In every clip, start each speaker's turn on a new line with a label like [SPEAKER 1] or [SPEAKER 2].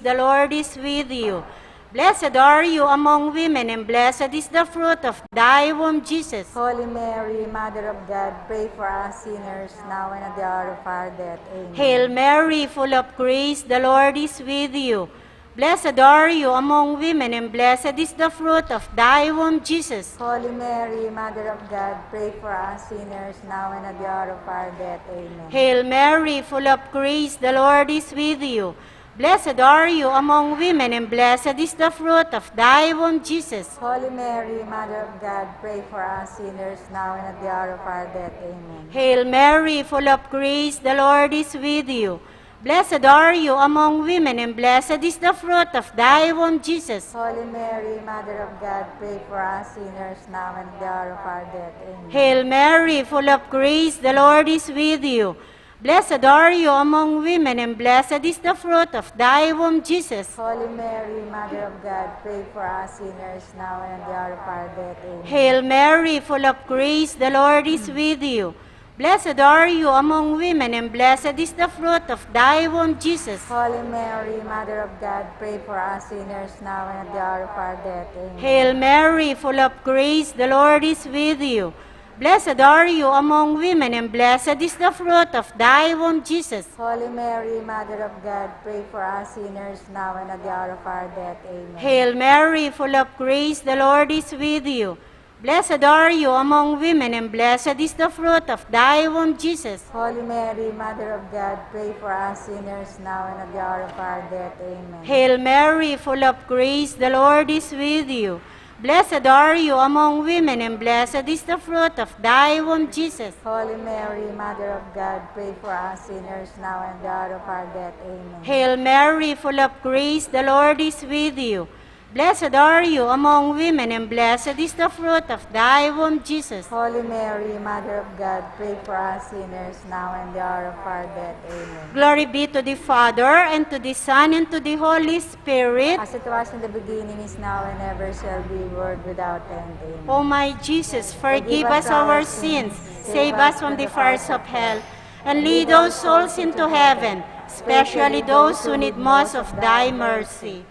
[SPEAKER 1] the Lord is with you. Blessed are you among women, and blessed is the fruit of thy womb, Jesus.
[SPEAKER 2] Holy Mary, Mother of God, pray for us sinners, now and at the hour of our death. Amen.
[SPEAKER 1] Hail Mary, full of grace, the Lord is with you. Blessed are you among women, and blessed is the fruit of thy womb, Jesus.
[SPEAKER 2] Holy Mary, Mother of God, pray for us sinners, now and at the hour of our death. Amen.
[SPEAKER 1] Hail Mary, full of grace, the Lord is with you. Blessed are you among women, and blessed is the fruit of thy womb, Jesus.
[SPEAKER 2] Holy Mary, Mother of God, pray for us sinners, now and at the hour of our death. Amen.
[SPEAKER 1] Hail Mary, full of grace, the Lord is with you. Blessed are you among women, and blessed is the fruit of thy womb, Jesus.
[SPEAKER 2] Holy Mary, Mother of God, pray for us sinners, now and at the hour of our death. Amen.
[SPEAKER 1] Hail Mary, full of grace, the Lord is with you. Blessed are you among women, and blessed is the fruit of thy womb, Jesus.
[SPEAKER 2] Holy Mary, Mother of God, pray for us sinners, now and at the hour of our death. Amen.
[SPEAKER 1] Hail Mary, full of grace, the Lord is with you. Blessed are you among women, and blessed is the fruit of thy womb, Jesus.
[SPEAKER 2] Holy Mary, Mother of God, pray for us sinners, now and at the hour of our death. Amen.
[SPEAKER 1] Hail Mary, full of grace, the Lord is with you. Blessed are you among women, and blessed is the fruit of thy womb, Jesus.
[SPEAKER 2] Holy Mary, Mother of God, pray for us sinners, now and at the hour of our death. Amen.
[SPEAKER 1] Hail Mary, full of grace, the Lord is with you. Blessed are you among women, and blessed is the fruit of thy womb, Jesus.
[SPEAKER 2] Holy Mary, Mother of God, pray for us sinners, now and at the hour of our death. Amen.
[SPEAKER 1] Hail Mary, full of grace, the Lord is with you. Blessed are you among women, and blessed is the fruit of thy womb, Jesus.
[SPEAKER 2] Holy Mary, Mother of God, pray for us sinners, now and at the hour of our death. Amen.
[SPEAKER 1] Hail Mary, full of grace, the Lord is with you. Blessed are you among women, and blessed is the fruit of thy womb, Jesus.
[SPEAKER 2] Holy Mary, Mother of God, pray for us sinners, now and the hour of our death. Amen.
[SPEAKER 1] Glory be to the Father, and to the Son, and to the Holy Spirit.
[SPEAKER 2] As it was in the beginning, is now, and ever shall be, world without end. Amen.
[SPEAKER 1] O my Jesus, forgive us our sins, save us from the fires of hell, and lead those souls into heaven, especially those who need most of thy mercy.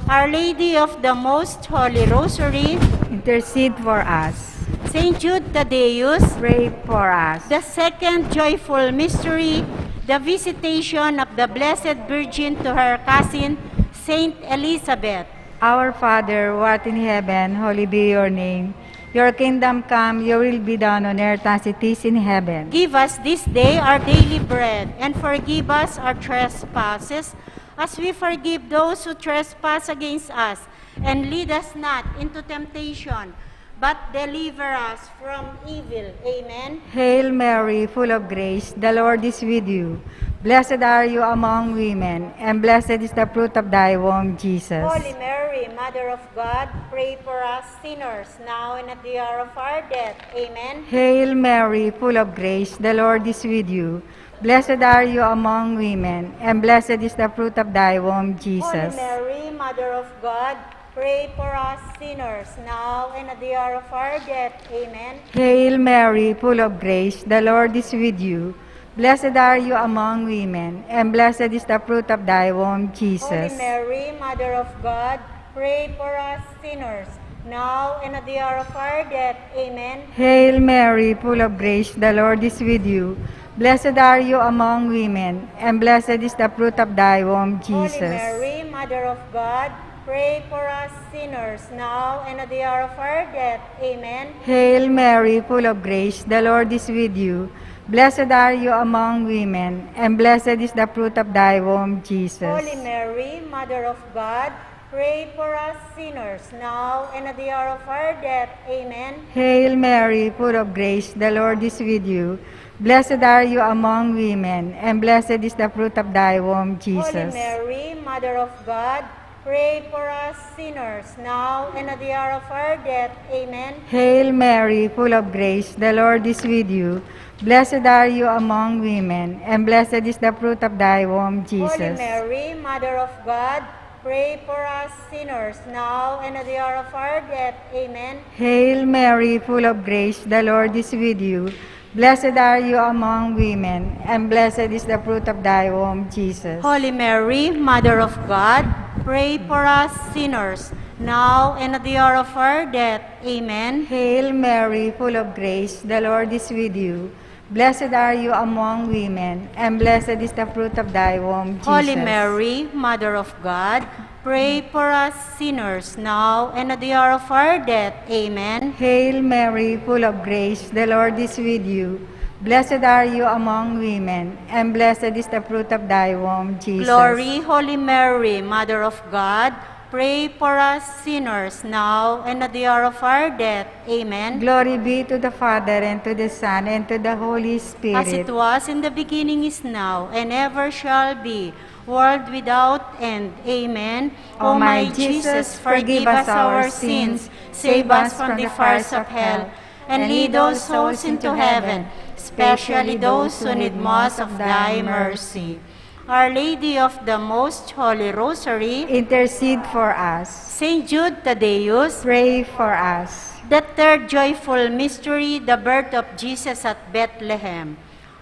[SPEAKER 1] Our Lady of the Most Holy Rosary,
[SPEAKER 3] intercede for us.
[SPEAKER 1] Saint Jude Thaddeus,
[SPEAKER 3] Pray for us.
[SPEAKER 1] the second joyful mystery, the visitation of the Blessed Virgin to her cousin, Saint Elizabeth.
[SPEAKER 3] Our Father, who art in heaven, holy be your name. Your kingdom come, your will be done on earth as it is in heaven.
[SPEAKER 1] Give us this day our daily bread, and forgive us our trespasses, as we forgive those who trespass against us. And lead us not into temptation, but deliver us from evil. Amen.
[SPEAKER 3] Hail Mary, full of grace, the Lord is with you. Blessed are you among women, and blessed is the fruit of thy womb, Jesus.
[SPEAKER 1] Holy Mary, Mother of God, pray for us sinners, now and at the hour of our death. Amen.
[SPEAKER 3] Hail Mary, full of grace, the Lord is with you. Blessed are you among women, and blessed is the fruit of thy womb, Jesus.
[SPEAKER 1] Holy Mary, Mother of God, pray for us sinners, now and at the hour of our death. Amen.
[SPEAKER 3] Hail Mary, full of grace, the Lord is with you. Blessed are you among women, and blessed is the fruit of thy womb, Jesus.
[SPEAKER 1] Holy Mary, Mother of God, pray for us sinners, now and at the hour of our death. Amen.
[SPEAKER 3] Hail Mary, full of grace, the Lord is with you. Blessed are you among women, and blessed is the fruit of thy womb, Jesus.
[SPEAKER 1] Holy Mary, Mother of God, pray for us sinners, now and at the hour of our death. Amen.
[SPEAKER 3] Hail Mary, full of grace, the Lord is with you. Blessed are you among women, and blessed is the fruit of thy womb, Jesus.
[SPEAKER 1] Holy Mary, Mother of God, pray for us sinners, now and at the hour of our death. Amen.
[SPEAKER 3] Hail Mary, full of grace, the Lord is with you. Blessed are you among women, and blessed is the fruit of thy womb, Jesus.
[SPEAKER 1] Holy Mary, Mother of God, pray for us sinners, now and at the hour of our death. Amen.
[SPEAKER 3] Hail Mary, full of grace, the Lord is with you. Blessed are you among women, and blessed is the fruit of thy womb, Jesus.
[SPEAKER 1] Holy Mary, Mother of God, pray for us sinners, now and at the hour of our death. Amen.
[SPEAKER 3] Hail Mary, full of grace, the Lord is with you. Blessed are you among women, and blessed is the fruit of thy womb, Jesus.
[SPEAKER 1] Holy Mary, Mother of God, pray for us sinners, now and at the hour of our death. Amen.
[SPEAKER 3] Hail Mary, full of grace, the Lord is with you. Blessed are you among women, and blessed is the fruit of thy womb, Jesus.
[SPEAKER 1] Holy Mary, Mother of God, pray for us sinners, now and at the hour of our death. Amen.
[SPEAKER 3] Hail Mary, full of grace, the Lord is with you. Blessed are you among women, and blessed is the fruit of thy womb, Jesus.
[SPEAKER 1] Glory, Holy Mary, Mother of God, pray for us sinners, now and at the hour of our death. Amen.
[SPEAKER 3] Glory be to the Father, and to the Son, and to the Holy Spirit.
[SPEAKER 1] As it was in the beginning, is now, and ever shall be, world without end. Amen.
[SPEAKER 3] O my Jesus, forgive us our sins, save us from the fires of hell,
[SPEAKER 1] and lead all souls into heaven, especially those who need most of thy mercy. Our Lady of the Most Holy Rosary,
[SPEAKER 3] intercede for us.
[SPEAKER 1] Saint Jude Thaddeus,
[SPEAKER 3] Pray for us.
[SPEAKER 1] the third joyful mystery, the birth of Jesus at Bethlehem.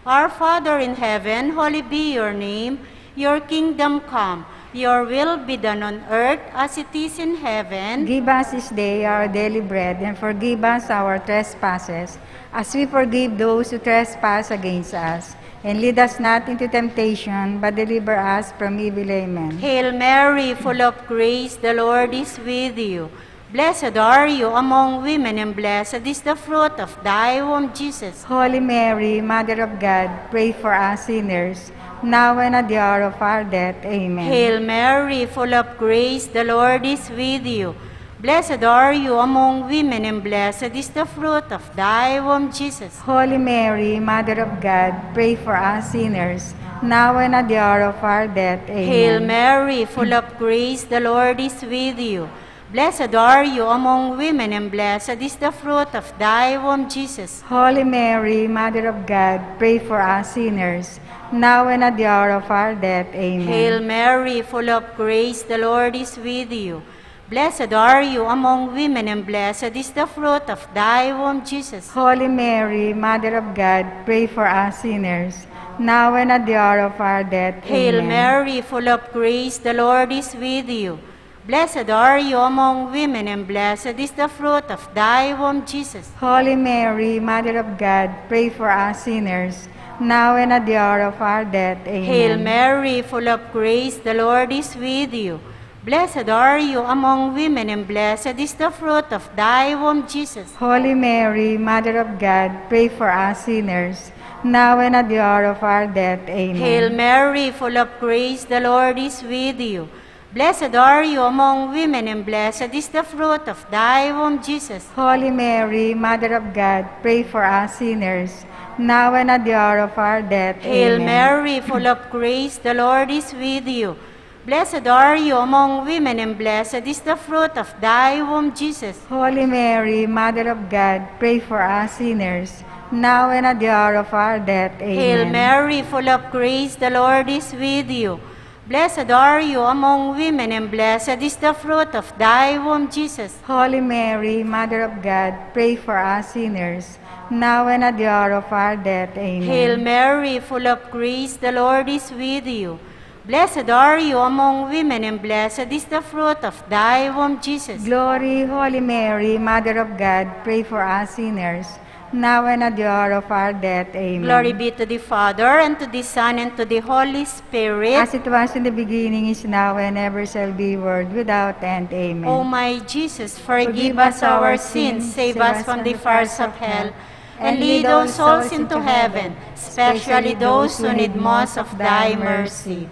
[SPEAKER 1] Our Father in heaven, holy be your name. Your kingdom come. Your will be done on earth as it is in heaven.
[SPEAKER 3] Give us this day our daily bread, and forgive us our trespasses, as we forgive those who trespass against us. And lead us not into temptation, but deliver us from evil. Amen.
[SPEAKER 1] Hail Mary, full of grace, the Lord is with you. Blessed are you among women, and blessed is the fruit of thy womb, Jesus.
[SPEAKER 3] Holy Mary, Mother of God, pray for us sinners, now and at the hour of our death. Amen.
[SPEAKER 1] Hail Mary, full of grace, the Lord is with you. Blessed are you among women, and blessed is the fruit of thy womb, Jesus.
[SPEAKER 3] Holy Mary, Mother of God, pray for us sinners, now and at the hour of our death. Amen.
[SPEAKER 1] Hail Mary, full of grace, the Lord is with you. Blessed are you among women, and blessed is the fruit of thy womb, Jesus.
[SPEAKER 3] Holy Mary, Mother of God, pray for us sinners, now and at the hour of our death. Amen.
[SPEAKER 1] Hail Mary, full of grace, the Lord is with you. Blessed are you among women, and blessed is the fruit of thy womb, Jesus.
[SPEAKER 3] Holy Mary, Mother of God, pray for us sinners, now and at the hour of our death.
[SPEAKER 1] Hail
[SPEAKER 3] Amen.
[SPEAKER 1] Mary, full of grace, the Lord is with you. Blessed are you among women, and blessed is the fruit of thy womb, Jesus.
[SPEAKER 3] Holy Mary, Mother of God, pray for us sinners, now and at the hour of our death. Amen.
[SPEAKER 1] Hail Mary, full of grace, the Lord is with you. Blessed are you among women, and blessed is the fruit of thy womb, Jesus.
[SPEAKER 3] Holy Mary, Mother of God, pray for us sinners, now and at the hour of our death. Amen.
[SPEAKER 1] Hail Mary, full of grace, the Lord is with you. Blessed are you among women, and blessed is the fruit of thy womb, Jesus.
[SPEAKER 3] Holy Mary, Mother of God, pray for us sinners, now and at the hour of our death.
[SPEAKER 1] Hail
[SPEAKER 3] Amen.
[SPEAKER 1] Mary, full of grace, the Lord is with you. Blessed are you among women, and blessed is the fruit of thy womb, Jesus.
[SPEAKER 3] Holy Mary, Mother of God, pray for us sinners, now and at the hour of our death. Amen.
[SPEAKER 1] Hail Mary, full of grace, the Lord is with you. Blessed are you among women, and blessed is the fruit of thy womb, Jesus.
[SPEAKER 3] Holy Mary, Mother of God, pray for us sinners, now and at the hour of our death. Amen.
[SPEAKER 1] Hail Mary, full of grace, the Lord is with you. Blessed are you among women, and blessed is the fruit of thy womb, Jesus.
[SPEAKER 3] Glory, Holy Mary, Mother of God, pray for us sinners, now and at the hour of our death. Amen.
[SPEAKER 1] Glory be to the Father, and to the Son, and to the Holy Spirit.
[SPEAKER 3] As it was in the beginning, is now, and ever shall be, world without end. Amen.
[SPEAKER 1] O my Jesus, forgive us our sins, save us from the fires of hell, and lead all souls into heaven, especially those who need most of thy mercy.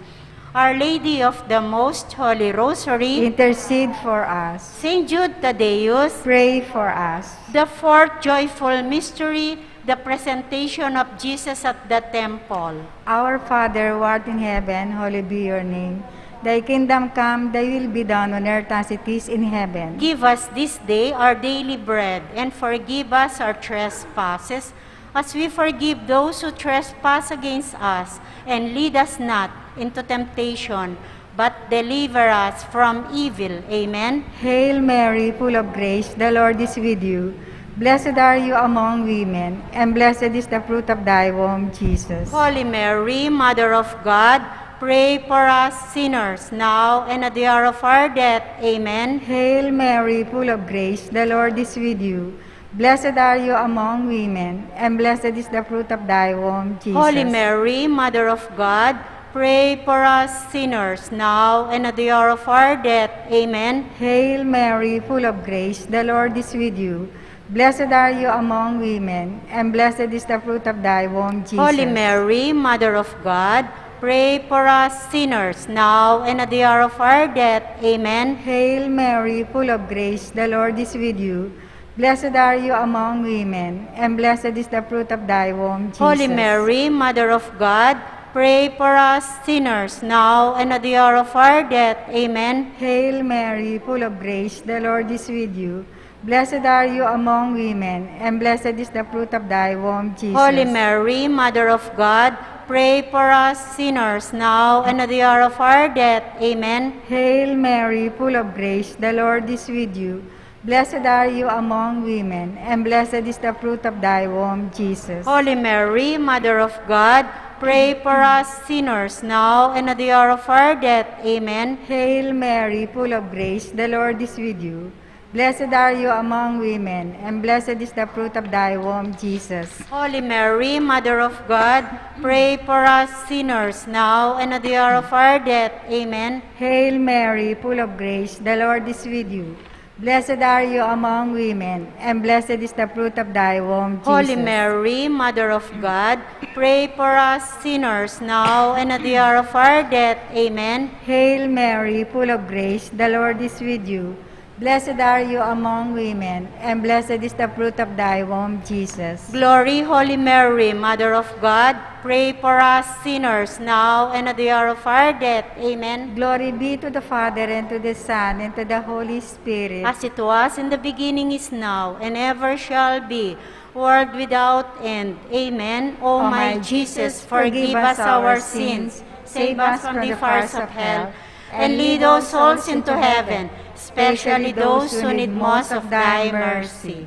[SPEAKER 1] Our Lady of the Most Holy Rosary,
[SPEAKER 3] intercede for us.
[SPEAKER 1] Saint Jude Thaddeus,
[SPEAKER 3] Pray for us.
[SPEAKER 1] the fourth joyful mystery, the presentation of Jesus at the temple.
[SPEAKER 3] Our Father, who art in heaven, hallowed be your name. Thy kingdom come, thy will be done on earth as it is in heaven.
[SPEAKER 1] Give us this day our daily bread, and forgive us our trespasses, as we forgive those who trespass against us. And lead us not into temptation, but deliver us from evil. Amen.
[SPEAKER 3] Hail Mary, full of grace, the Lord is with you. Blessed are you among women, and blessed is the fruit of thy womb, Jesus.
[SPEAKER 1] Holy Mary, Mother of God, pray for us sinners, now and at the hour of our death. Amen.
[SPEAKER 3] Hail Mary, full of grace, the Lord is with you. Blessed are you among women, and blessed is the fruit of thy womb, Jesus.
[SPEAKER 1] Holy Mary, Mother of God, pray for us sinners, now and at the hour of our death. Amen.
[SPEAKER 3] Hail Mary, full of grace, the Lord is with you. Blessed are you among women, and blessed is the fruit of thy womb, Jesus.
[SPEAKER 1] Holy Mary, Mother of God, pray for us sinners, now and at the hour of our death. Amen.
[SPEAKER 3] Hail Mary, full of grace, the Lord is with you. Blessed are you among women, and blessed is the fruit of thy womb, Jesus.
[SPEAKER 1] Holy Mary, Mother of God, pray for us sinners, now and at the hour of our death. Amen.
[SPEAKER 3] Hail Mary, full of grace, the Lord is with you. Blessed are you among women, and blessed is the fruit of thy womb, Jesus.
[SPEAKER 1] Holy Mary, Mother of God, pray for us sinners, now and at the hour of our death. Amen.
[SPEAKER 3] Hail Mary, full of grace, the Lord is with you. Blessed are you among women, and blessed is the fruit of thy womb, Jesus.
[SPEAKER 1] Holy Mary, Mother of God, pray for us sinners, now and at the hour of our death. Amen.
[SPEAKER 3] Hail Mary, full of grace, the Lord is with you. Blessed are you among women, and blessed is the fruit of thy womb, Jesus.
[SPEAKER 1] Holy Mary, Mother of God, pray for us sinners, now and at the hour of our death. Amen.
[SPEAKER 3] Hail Mary, full of grace, the Lord is with you. Blessed are you among women, and blessed is the fruit of thy womb, Jesus.
[SPEAKER 1] Holy Mary, Mother of God, pray for us sinners, now and at the hour of our death. Amen.
[SPEAKER 3] Hail Mary, full of grace, the Lord is with you. Blessed are you among women, and blessed is the fruit of thy womb, Jesus.
[SPEAKER 1] Glory, Holy Mary, Mother of God, pray for us sinners, now and at the hour of our death. Amen.
[SPEAKER 3] Glory be to the Father, and to the Son, and to the Holy Spirit.
[SPEAKER 1] As it was in the beginning, is now, and ever shall be, world without end. Amen. O my Jesus, forgive us our sins, save us from the fires of hell, and lead all souls into heaven, especially those who need most of thy mercy.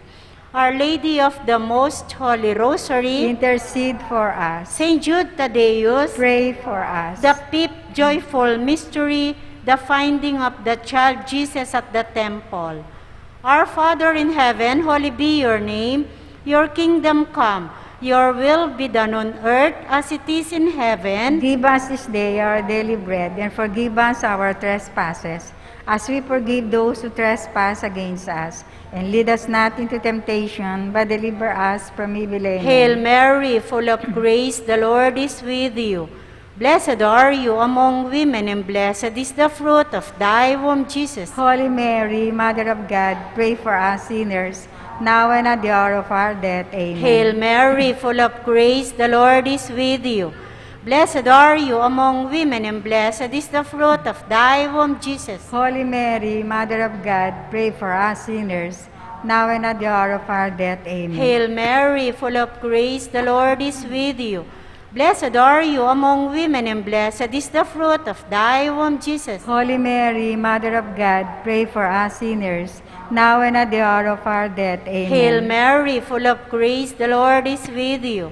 [SPEAKER 1] Our Lady of the Most Holy Rosary,
[SPEAKER 3] Intercede for us.
[SPEAKER 1] Saint Jude Thaddeus,
[SPEAKER 3] Pray for us.
[SPEAKER 1] the fifth joyful mystery, the finding of the child Jesus at the temple. Our Father in heaven, holy be your name. Your kingdom come. Your will be done on earth as it is in heaven.
[SPEAKER 3] Give us this day our daily bread, and forgive us our trespasses, as we forgive those who trespass against us. And lead us not into temptation, but deliver us from evil. Amen.
[SPEAKER 1] Hail Mary, full of grace, the Lord is with you. Blessed are you among women, and blessed is the fruit of thy womb, Jesus.
[SPEAKER 3] Holy Mary, Mother of God, pray for us sinners, now and at the hour of our death. Amen.
[SPEAKER 1] Hail Mary, full of grace, the Lord is with you. Blessed are you among women, and blessed is the fruit of thy womb, Jesus.
[SPEAKER 3] Holy Mary, Mother of God, pray for us sinners, now and at the hour of our death. Amen.
[SPEAKER 1] Hail Mary, full of grace, the Lord is with you. Blessed are you among women, and blessed is the fruit of thy womb, Jesus.
[SPEAKER 3] Holy Mary, Mother of God, pray for us sinners, now and at the hour of our death. Amen.
[SPEAKER 1] Hail Mary, full of grace, the Lord is with you.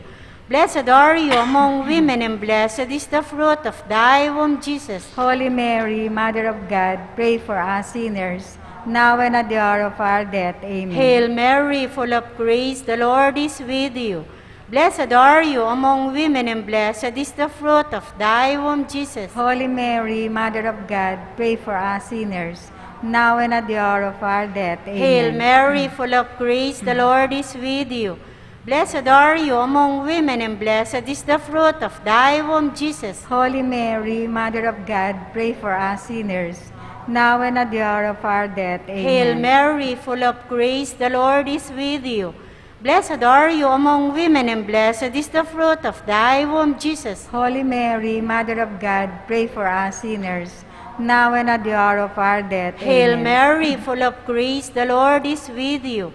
[SPEAKER 1] Blessed are you among women, and blessed is the fruit of thy womb, Jesus.
[SPEAKER 3] Holy Mary, Mother of God, pray for us sinners, now and at the hour of our death. Amen.
[SPEAKER 1] Hail Mary, full of grace, the Lord is with you. Blessed are you among women, and blessed is the fruit of thy womb, Jesus.
[SPEAKER 3] Holy Mary, Mother of God, pray for us sinners, now and at the hour of our death. Amen.
[SPEAKER 1] Hail Mary, full of grace, the Lord is with you. Blessed are you among women, and blessed is the fruit of thy womb, Jesus.
[SPEAKER 3] Holy Mary, Mother of God, pray for us sinners, now and at the hour of our death. Amen.
[SPEAKER 1] Hail Mary, full of grace, the Lord is with you. Blessed are you among women, and blessed is the fruit of thy womb, Jesus.
[SPEAKER 3] Holy Mary, Mother of God, pray for us sinners, now and at the hour of our death.
[SPEAKER 1] Hail
[SPEAKER 3] Amen.
[SPEAKER 1] Mary, full of grace, the Lord is with you.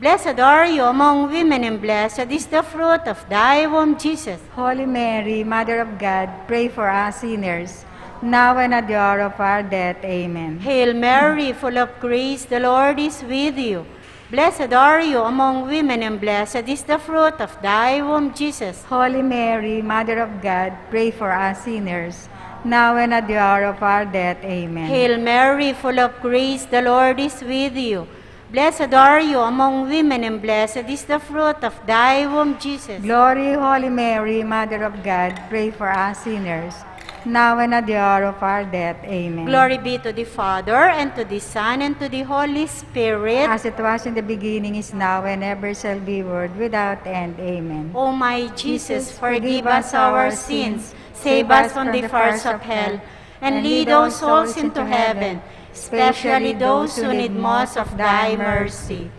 [SPEAKER 1] Blessed are you among women, and blessed is the fruit of thy womb, Jesus.
[SPEAKER 3] Holy Mary, Mother of God, pray for us sinners, now and at the hour of our death. Amen.
[SPEAKER 1] Hail Mary, full of grace, the Lord is with you. Blessed are you among women, and blessed is the fruit of thy womb, Jesus.
[SPEAKER 3] Holy Mary, Mother of God, pray for us sinners, now and at the hour of our death. Amen.
[SPEAKER 1] Hail Mary, full of grace, the Lord is with you. Blessed are you among women, and blessed is the fruit of thy womb, Jesus.
[SPEAKER 3] Glory, Holy Mary, Mother of God, pray for us sinners, now and at the hour of our death. Amen.
[SPEAKER 1] Glory be to the Father, and to the Son, and to the Holy Spirit.
[SPEAKER 3] As it was in the beginning, is now, and ever shall be, world without end. Amen.
[SPEAKER 1] O my Jesus, forgive us our sins, save us from the fires of hell, and lead all souls into heaven, especially those who need most of thy mercy.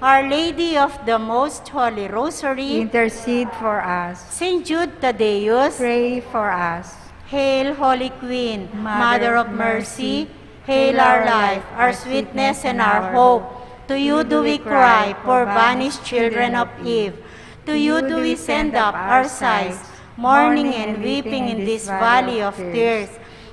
[SPEAKER 1] Our Lady of the Most Holy Rosary,
[SPEAKER 3] Intercede for us.
[SPEAKER 1] Saint Jude Thaddeus,
[SPEAKER 3] Pray for us.
[SPEAKER 1] Hail, Holy Queen, Mother of Mercy, hail our life, our sweetness, and our hope. To you do we cry, poor banished children of Eve. To you do we send up our sighs, mourning and weeping in this valley of tears.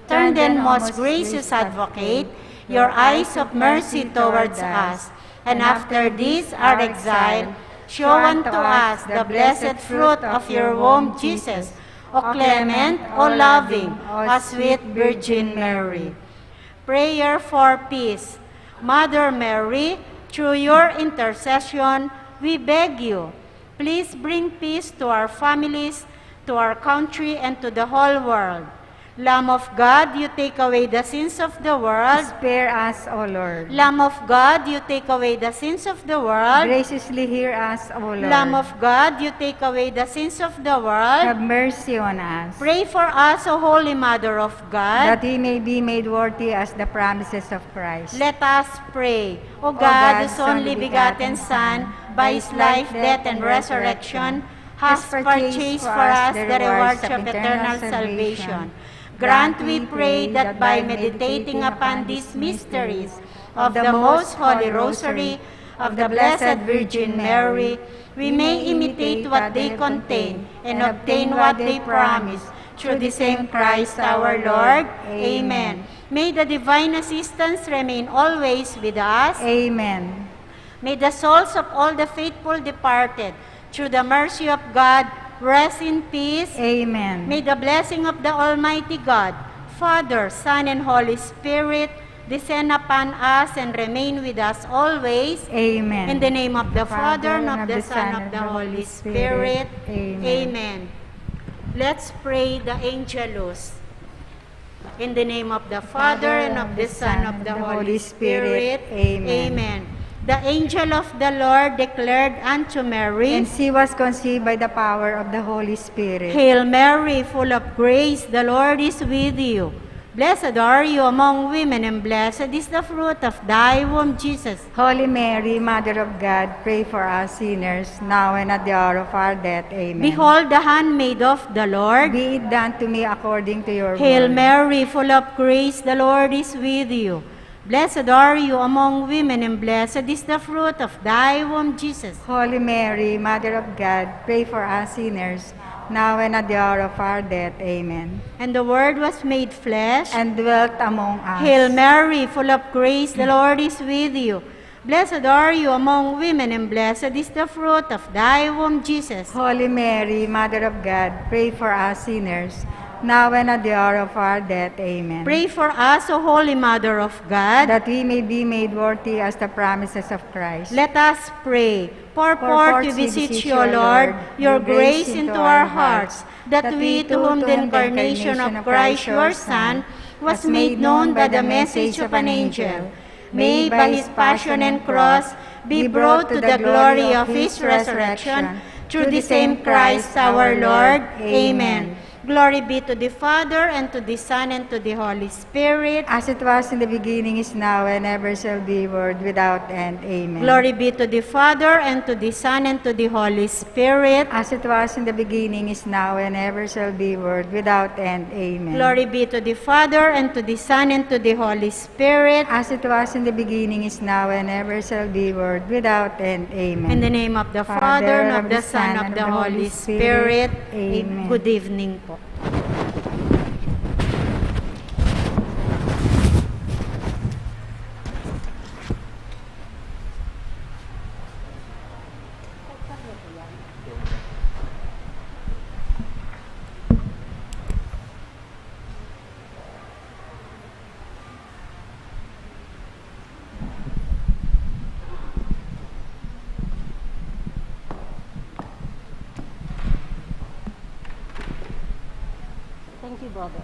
[SPEAKER 1] Turn then, most gracious Advocate, your eyes of mercy towards us, and after this our exile, show unto us the blessed fruit of your womb, Jesus. O clement, O loving, O sweet Virgin Mary. Prayer for peace. Mother Mary, through your intercession, we beg you, please bring peace to our families, to our country, and to the whole world. Lamb of God, you take away the sins of the world.
[SPEAKER 3] Spare us, O Lord.
[SPEAKER 1] Lamb of God, you take away the sins of the world.
[SPEAKER 3] Graciously hear us, O Lord.
[SPEAKER 1] Lamb of God, you take away the sins of the world.
[SPEAKER 3] Have mercy on us,
[SPEAKER 1] Pray for us, O Holy Mother of God.
[SPEAKER 3] that we may be made worthy as the promises of Christ.
[SPEAKER 1] Let us pray. O God, whose only begotten Son, by his life, death, and resurrection, has purchased for us the rewards of eternal salvation. Grant, we pray, that by meditating upon these mysteries of the Most Holy Rosary of the Blessed Virgin Mary, we may imitate what they contain and obtain what they promise. Through the same Christ our Lord. Amen. May the divine assistance remain always with us.
[SPEAKER 3] Amen.
[SPEAKER 1] May the souls of all the faithful departed, through the mercy of God, rest in peace.
[SPEAKER 3] Amen.
[SPEAKER 1] May the blessing of the Almighty God, Father, Son, and Holy Spirit descend upon us and remain with us always.
[SPEAKER 3] Amen.
[SPEAKER 1] In the name of the Father, and of the Son, and of the Holy Spirit.
[SPEAKER 3] Amen.
[SPEAKER 1] Amen. Let's pray the Angelus. In the name of the Father, and of the Son, and of the Holy Spirit.
[SPEAKER 3] Amen.
[SPEAKER 1] Amen. The angel of the Lord declared unto Mary,
[SPEAKER 3] And she was conceived by the power of the Holy Spirit.
[SPEAKER 1] Hail Mary, full of grace, the Lord is with you. Blessed are you among women, and blessed is the fruit of thy womb, Jesus.
[SPEAKER 3] Holy Mary, Mother of God, pray for us sinners, now and at the hour of our death. Amen.
[SPEAKER 1] Behold the handmaid of the Lord.
[SPEAKER 3] Be it done to me according to your
[SPEAKER 1] Hail
[SPEAKER 3] word.
[SPEAKER 1] Mary, full of grace, the Lord is with you. Blessed are you among women, and blessed is the fruit of thy womb, Jesus.
[SPEAKER 3] Holy Mary, Mother of God, pray for us sinners, now and at the hour of our death. Amen.
[SPEAKER 1] And the Word was made flesh.
[SPEAKER 3] And dwelt among us.
[SPEAKER 1] Hail Mary, full of grace, the Lord is with you. Blessed are you among women, and blessed is the fruit of thy womb, Jesus.
[SPEAKER 3] Holy Mary, Mother of God, pray for us sinners, now and at the hour of our death. Amen.
[SPEAKER 1] Pray for us, O Holy Mother of God,
[SPEAKER 3] that we may be made worthy as the promises of Christ.
[SPEAKER 1] let us pray. Pour forth, we beseech you, O Lord, your grace into our hearts, that we, to whom the incarnation of Christ, your Son, was made known by the message of an angel, may by his passion and cross be brought to the glory of his resurrection, through the same Christ our Lord. Amen. Glory be to the Father, and to the Son, and to the Holy Spirit.
[SPEAKER 3] As it was in the beginning, is now, and ever shall be, world without end. Amen.
[SPEAKER 1] Glory be to the Father, and to the Son, and to the Holy Spirit.
[SPEAKER 3] As it was in the beginning, is now, and ever shall be, world without end. Amen.
[SPEAKER 1] Glory be to the Father, and to the Son, and to the Holy Spirit.
[SPEAKER 3] As it was in the beginning, is now, and ever shall be, world without end. Amen.
[SPEAKER 1] In the name of the Father, and of the Son, and of the Holy Spirit.
[SPEAKER 3] Amen.
[SPEAKER 1] Good evening po.
[SPEAKER 4] Thank you, brother.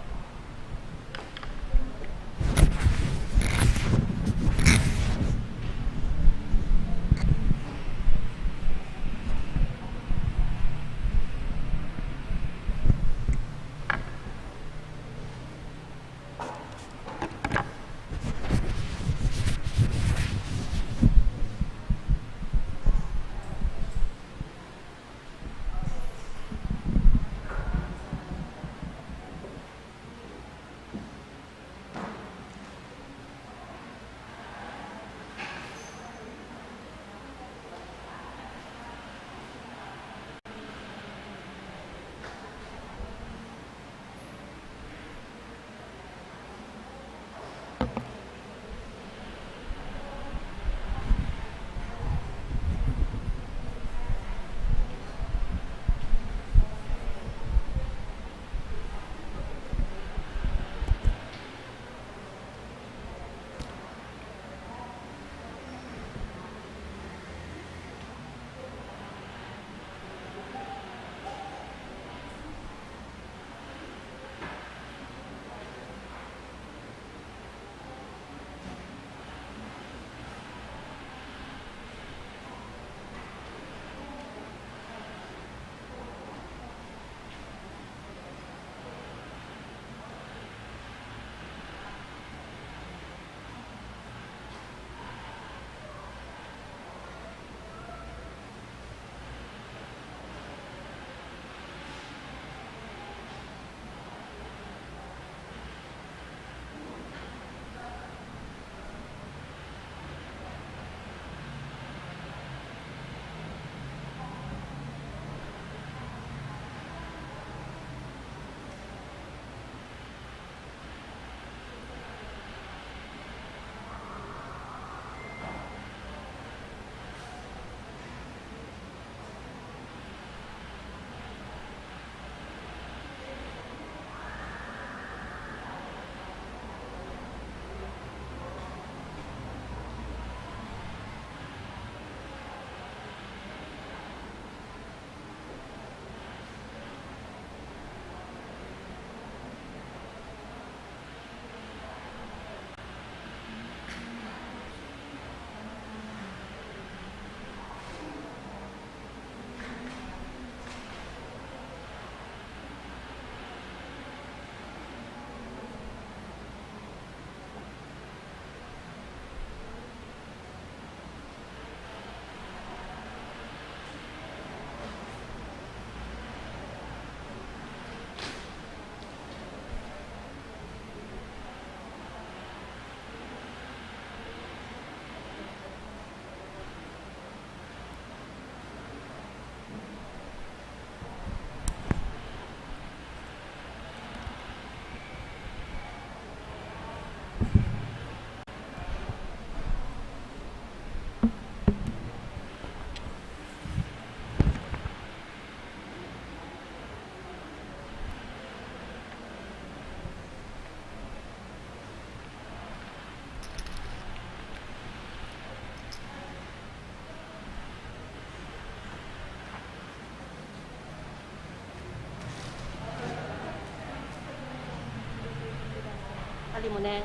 [SPEAKER 4] Ali mo na.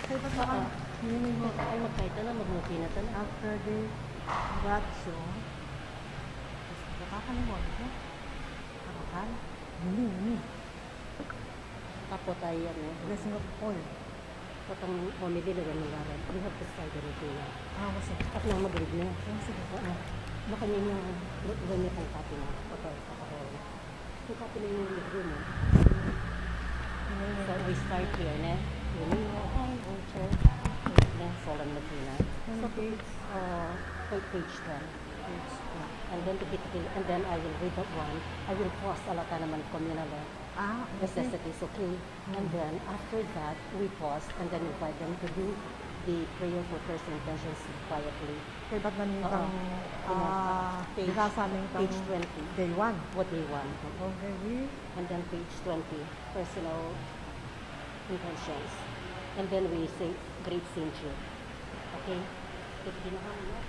[SPEAKER 2] Kaya ba't
[SPEAKER 4] Oo.
[SPEAKER 2] mo
[SPEAKER 4] Ay, magkaita na, magmuki na ta na.
[SPEAKER 2] after the God show, nakakalimutan ko. Nakakal. Muli.
[SPEAKER 4] Tapo tayo yan eh.
[SPEAKER 2] Blessing of all.
[SPEAKER 4] Patang homily na ganun garan. We have to start the routine.
[SPEAKER 2] Kasi.
[SPEAKER 4] At nang mag-read na.
[SPEAKER 2] Sige.
[SPEAKER 4] Oo. Baka niya yung ganyan pang copy na. Ito, yung copy na yung libro mo. So we start here, ne? Then solemn latina. So page 12. And then and then I will read that one. I will pause alata naman communal necessities, okay? And then after that, we pause and then invite them to do the prayer for personal intentions quietly.
[SPEAKER 2] Kaya ba't nanitang
[SPEAKER 4] Page 20.
[SPEAKER 2] day 1?
[SPEAKER 4] What they want.
[SPEAKER 2] Okay.
[SPEAKER 4] And then page 20, personal intentions. And then we say, Great Saint Jude. Okay? Ito ginagawa mo.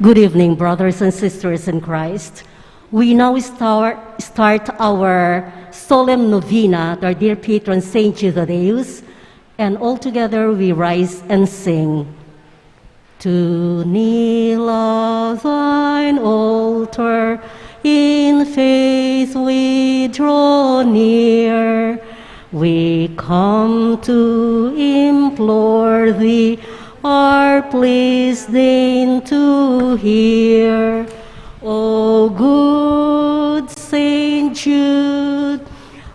[SPEAKER 4] Good evening, brothers and sisters in Christ. We now start our solemn novena to our dear patron Saint Jude Thaddeus, and all together we rise and sing. To kneel at thine altar, in faith we draw near. We come to implore thee, our pleas deign to hear. O good Saint Jude,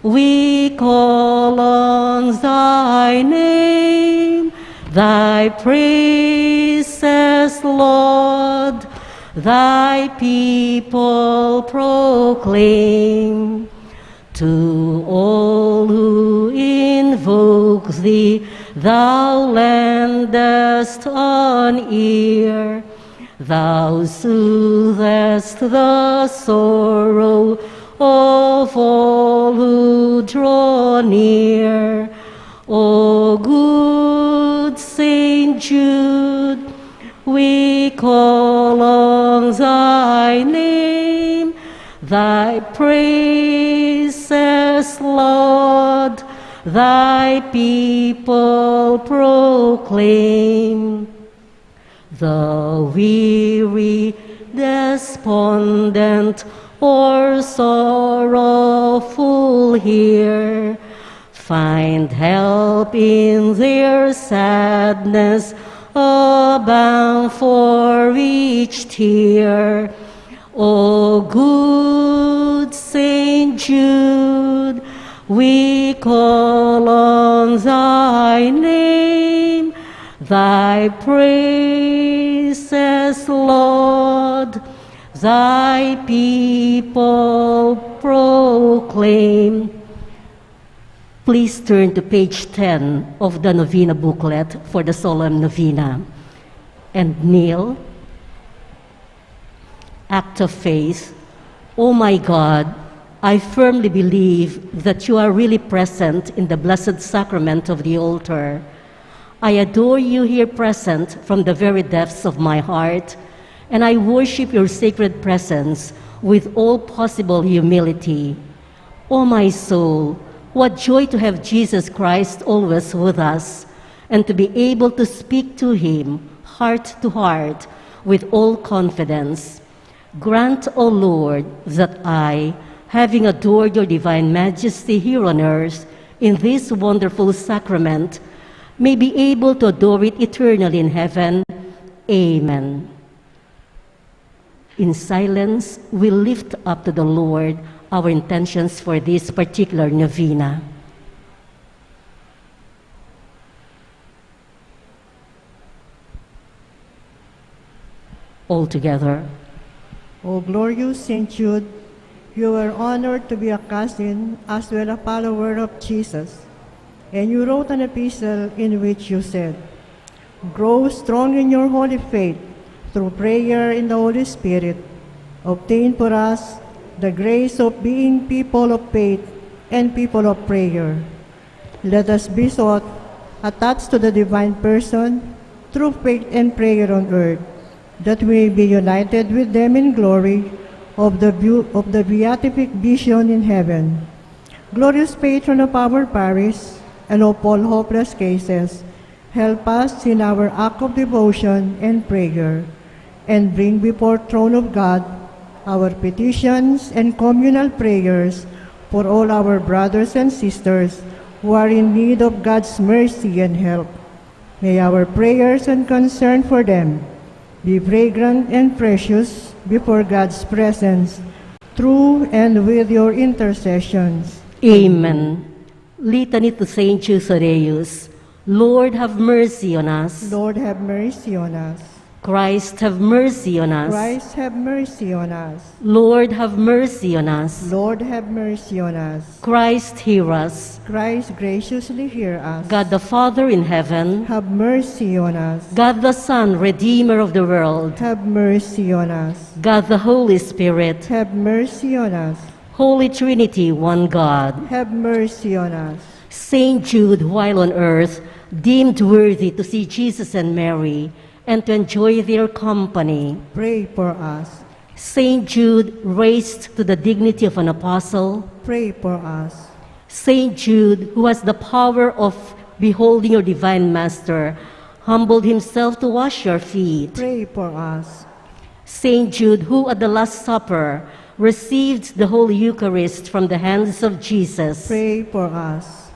[SPEAKER 4] we call on thy name, thy praises, Lord, thy people proclaim. To all who invoke thee, thou lendest an ear. Thou soothest the sorrow of all who draw near. O good Saint Jude, we call on thy name, thy praises, Lord, thy people proclaim. The weary, despondent, or sorrowful here find help in their sadness, a balm for each tear. O good Saint Jude, we call on thy name, thy praises, Lord, thy people proclaim. Please turn to page 10 of the Novena booklet for the Solemn Novena and kneel. Act of faith. Oh my God, I firmly believe that you are really present in the blessed sacrament of the altar. I adore you here present from the very depths of my heart, and I worship your sacred presence with all possible humility. O my soul, what joy to have Jesus Christ always with us, and to be able to speak to him heart to heart with all confidence. Grant, O Lord, that I, having adored your divine majesty here on earth in this wonderful sacrament, may be able to adore it eternally in heaven. Amen. In silence, we lift up to the Lord our intentions for this particular novena. All together.
[SPEAKER 5] O glorious Saint Jude, you were honored to be a cousin as well a follower of Jesus, and you wrote an epistle in which you said, "Grow strong in your holy faith through prayer in the Holy Spirit. Obtain for us the grace of being people of faith and people of prayer. Let us be sought, attached to the divine person through faith and prayer on earth, that we may be united with them in glory of the beatific vision in heaven. Glorious patron of our parish and of all hopeless cases, help us in our act of devotion and prayer, and bring before throne of God our petitions and communal prayers for all our brothers and sisters who are in need of God's mercy and help. May our prayers and concern for them be fragrant and precious before God's presence, through and with your intercessions.
[SPEAKER 4] Amen. Litany to Saint Jude Thaddeus. Lord, have mercy on us.
[SPEAKER 5] Lord, have mercy on us.
[SPEAKER 4] Christ, have mercy on us.
[SPEAKER 5] Christ, have mercy on us.
[SPEAKER 4] Lord, have mercy on us.
[SPEAKER 5] Lord, have mercy on us.
[SPEAKER 4] Christ, hear us.
[SPEAKER 5] Christ, graciously hear us.
[SPEAKER 4] God the Father in heaven,
[SPEAKER 5] have mercy on us.
[SPEAKER 4] God the Son, Redeemer of the world,
[SPEAKER 5] have mercy on us.
[SPEAKER 4] God the Holy Spirit,
[SPEAKER 5] have mercy on us.
[SPEAKER 4] Holy Trinity, one God,
[SPEAKER 5] have mercy on us.
[SPEAKER 4] Saint Jude, while on earth, deemed worthy to see Jesus and Mary, and to enjoy their company.
[SPEAKER 5] Pray for us.
[SPEAKER 4] Saint Jude, raised to the dignity of an apostle.
[SPEAKER 5] Pray for us.
[SPEAKER 4] Saint Jude, who has the power of beholding your divine master, humbled himself to wash your feet.
[SPEAKER 5] Pray for us.
[SPEAKER 4] Saint Jude, who at the Last Supper received the Holy Eucharist from the hands of Jesus.
[SPEAKER 5] Pray for us.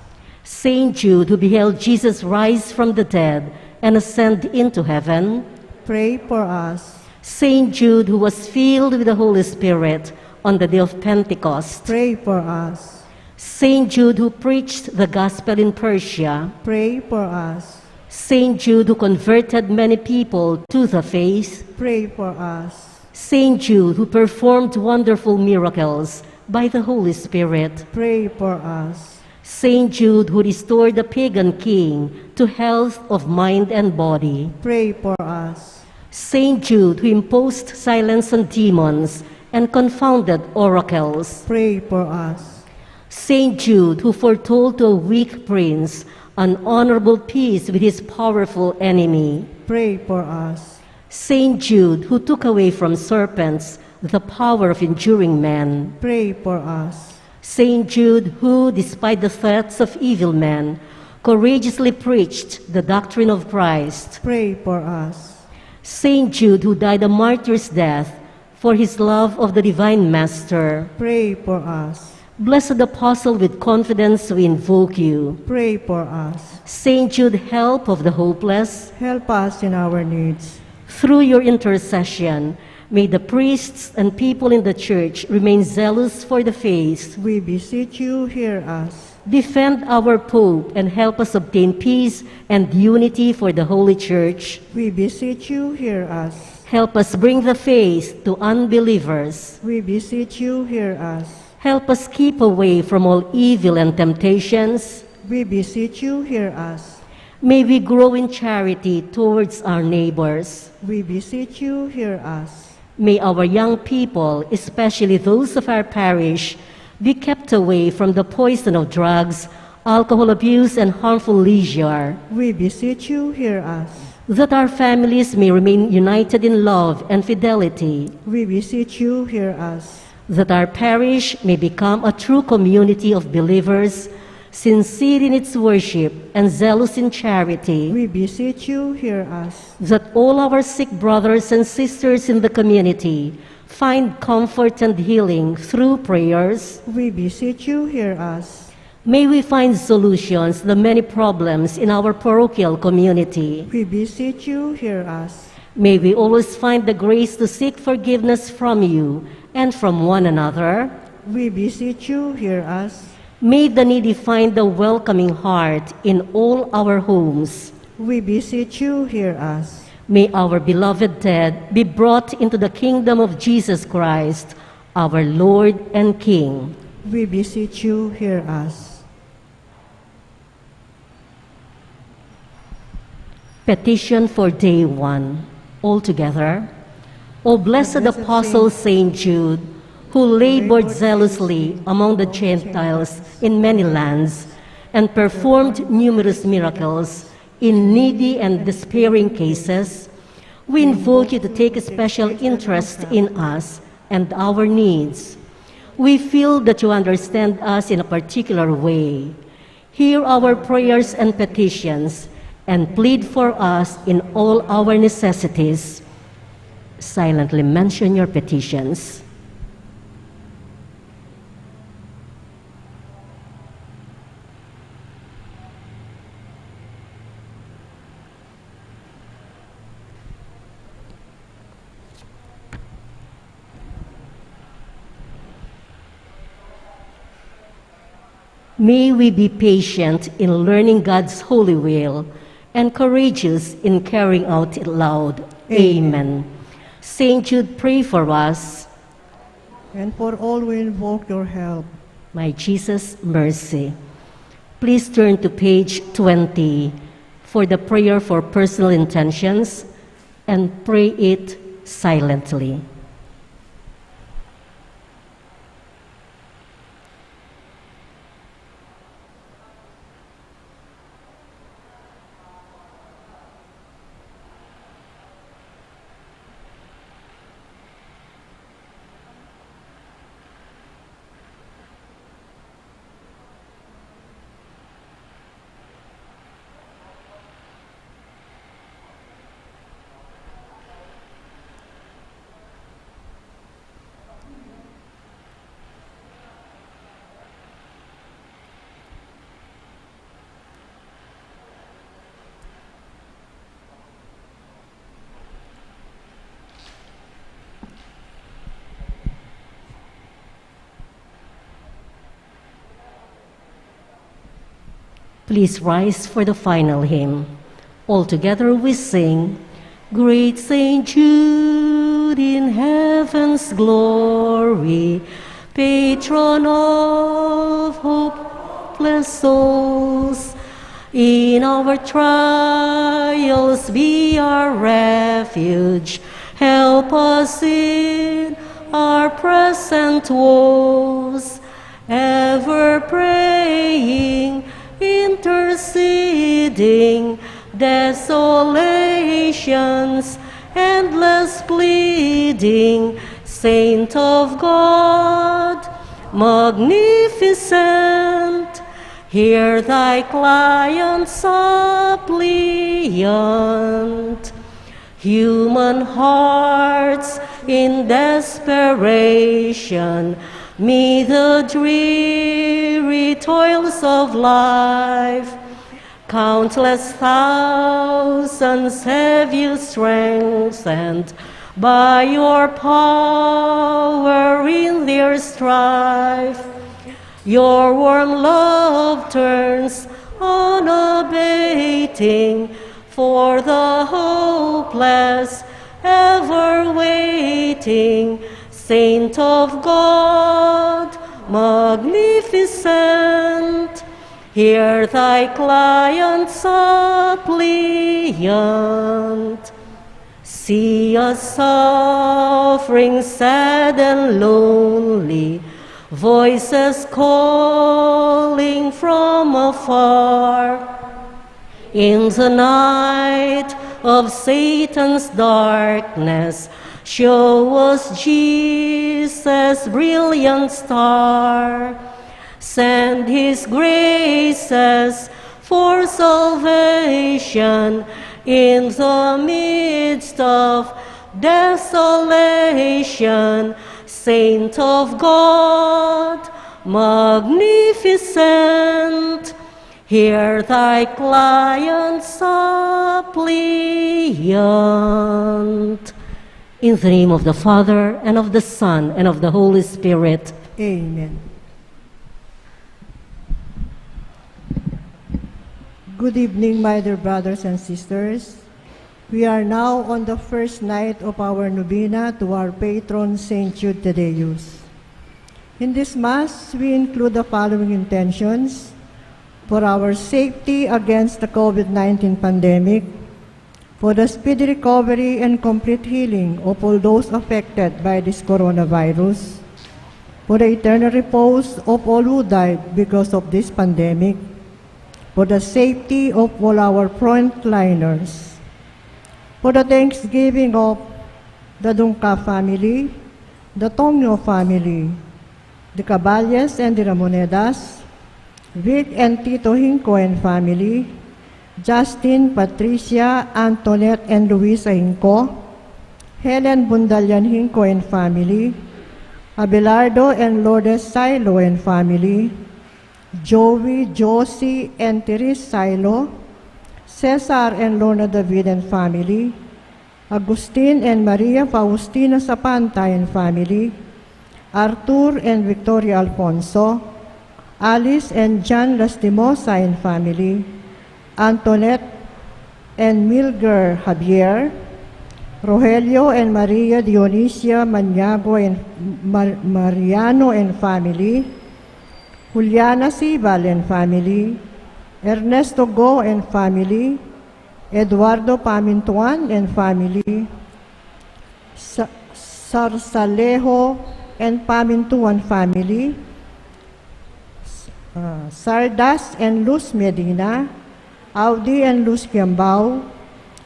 [SPEAKER 4] Saint Jude, who beheld Jesus rise from the dead and ascend into heaven.
[SPEAKER 5] Pray for us.
[SPEAKER 4] Saint Jude, who was filled with the Holy Spirit on the day of Pentecost.
[SPEAKER 5] Pray for us.
[SPEAKER 4] Saint Jude, who preached the gospel in Persia.
[SPEAKER 5] Pray for us.
[SPEAKER 4] Saint Jude, who converted many people to the faith.
[SPEAKER 5] Pray for us.
[SPEAKER 4] Saint Jude, who performed wonderful miracles by the Holy Spirit.
[SPEAKER 5] Pray for us.
[SPEAKER 4] Saint Jude, who restored the pagan king to health of mind and body.
[SPEAKER 5] Pray for us.
[SPEAKER 4] Saint Jude, who imposed silence on demons and confounded oracles.
[SPEAKER 5] Pray for us.
[SPEAKER 4] Saint Jude, who foretold to a weak prince an honorable peace with his powerful enemy.
[SPEAKER 5] Pray for us.
[SPEAKER 4] Saint Jude, who took away from serpents the power of injuring men.
[SPEAKER 5] Pray for us.
[SPEAKER 4] Saint Jude, who, despite the threats of evil men, courageously preached the doctrine of Christ.
[SPEAKER 5] Pray for us.
[SPEAKER 4] Saint Jude, who died a martyr's death for his love of the divine master.
[SPEAKER 5] Pray for us.
[SPEAKER 4] Blessed Apostle, with confidence we invoke you.
[SPEAKER 5] Pray for us.
[SPEAKER 4] Saint Jude, help of the hopeless,
[SPEAKER 5] Help us in our needs.
[SPEAKER 4] through your intercession, may the priests and people in the Church remain zealous for the faith.
[SPEAKER 5] We beseech you, hear us.
[SPEAKER 4] Defend our Pope and help us obtain peace and unity for the Holy Church.
[SPEAKER 5] We beseech you, hear us.
[SPEAKER 4] Help us bring the faith to unbelievers.
[SPEAKER 5] We beseech you, hear us.
[SPEAKER 4] Help us keep away from all evil and temptations.
[SPEAKER 5] We beseech you, hear us.
[SPEAKER 4] May we grow in charity towards our neighbors.
[SPEAKER 5] We beseech you, hear us.
[SPEAKER 4] May our young people, especially those of our parish, be kept away from the poison of drugs, alcohol abuse, and harmful leisure,
[SPEAKER 5] We beseech you, hear us.
[SPEAKER 4] that our families may remain united in love and fidelity,
[SPEAKER 5] We beseech you, hear us.
[SPEAKER 4] that our parish may become a true community of believers, sincere in its worship and zealous in charity,
[SPEAKER 5] We beseech you, hear us.
[SPEAKER 4] that all our sick brothers and sisters in the community find comfort and healing through prayers.
[SPEAKER 5] We beseech you, hear us.
[SPEAKER 4] May we find solutions to the many problems in our parochial community.
[SPEAKER 5] We beseech you, hear us.
[SPEAKER 4] May we always find the grace to seek forgiveness from you and from one another.
[SPEAKER 5] We beseech you, hear us.
[SPEAKER 4] May the needy find a welcoming heart in all our homes.
[SPEAKER 5] We beseech you, hear us.
[SPEAKER 4] May our beloved dead be brought into the kingdom of Jesus Christ, our Lord and King.
[SPEAKER 5] We beseech you, hear us.
[SPEAKER 4] Petition for Day 1. All together. O blessed Apostle Saint Jude, who labored zealously among the Gentiles in many lands and performed numerous miracles in needy and despairing cases, we invoke you to take a special interest in us and our needs. We feel that you understand us in a particular way. Hear our prayers and petitions and plead for us in all our necessities. Silently mention your petitions. May we be patient in learning God's holy will and courageous in carrying out it loud. Amen. Saint Jude, pray for us.
[SPEAKER 5] And for all we invoke your help.
[SPEAKER 4] My Jesus, mercy. Please turn to page 20 for the prayer for personal intentions and pray it silently. Please rise for the final hymn. All together we sing, Great Saint Jude in heaven's glory, patron of hopeless souls. In our trials be our refuge, help us in our present woes, ever praying, interceding, desolations, endless pleading, Saint of God, magnificent, hear thy client suppliant. Human hearts in desperation meet the dreary toils of life. Countless thousands have you strengthened by your power in their strife. Your warm love turns unabating for the hopeless, ever waiting. Saint of God, magnificent, hear thy client suppliant. See us suffering, sad and lonely, voices calling from afar. In the night of Satan's darkness, show us Jesus' brilliant star. Send his graces for salvation in the midst of desolation. Saint of God, magnificent, hear thy client suppliant. In the name of the Father, and of the Son, and of the Holy Spirit.
[SPEAKER 5] Amen. Good evening, my dear brothers and sisters. We are now on the first night of our novena to our patron, Saint Jude Thaddeus. In this Mass, we include the following intentions: for our safety against the COVID-19 pandemic, for the speedy recovery and complete healing of all those affected by this coronavirus, for the eternal repose of all who died because of this pandemic, for the safety of all our frontliners, for the thanksgiving of the Dungca family, the Tonyo family, the Caballes and the Ramonedas, Vic and Tito Hinco and family, Justin, Patricia, Antoinette and Luisa Hinco, Helen Bundalian Hinco and family, Abelardo and Lourdes Silo and family, Joey, Josie and Therese Silo, Cesar and Lorna David and family, Agustin and Maria Faustina Sapanta and family, Arthur and Victoria Alfonso, Alice and John Lastimosa and family, Antoinette and Milger Javier, Rogelio and Maria Dionisia Maniago and Mariano and family, Juliana Sibal and family, Ernesto Go and family, Eduardo Pamintuan and family, Sarsalejo and Pamintuan family, Sardas and Luz Medina, Audi and Luz Kiambao,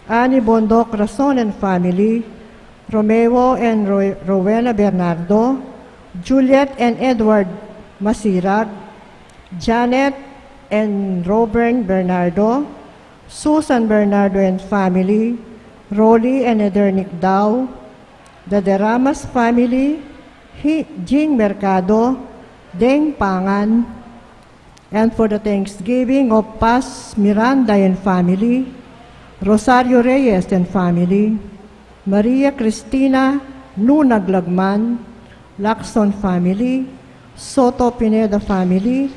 [SPEAKER 5] Ani Bondok Rason and family, Romeo and Rowena Bernardo, Juliet and Edward Masirag, Janet and Robert Bernardo, Susan Bernardo and family, Rolly and Edernic Dao, the Deramas family, Jing Mercado, Deng Pangan, and for the thanksgiving of Paz Miranda and family, Rosario Reyes and family, Maria Cristina Nunaglagman, Lacson family, Soto Pineda family,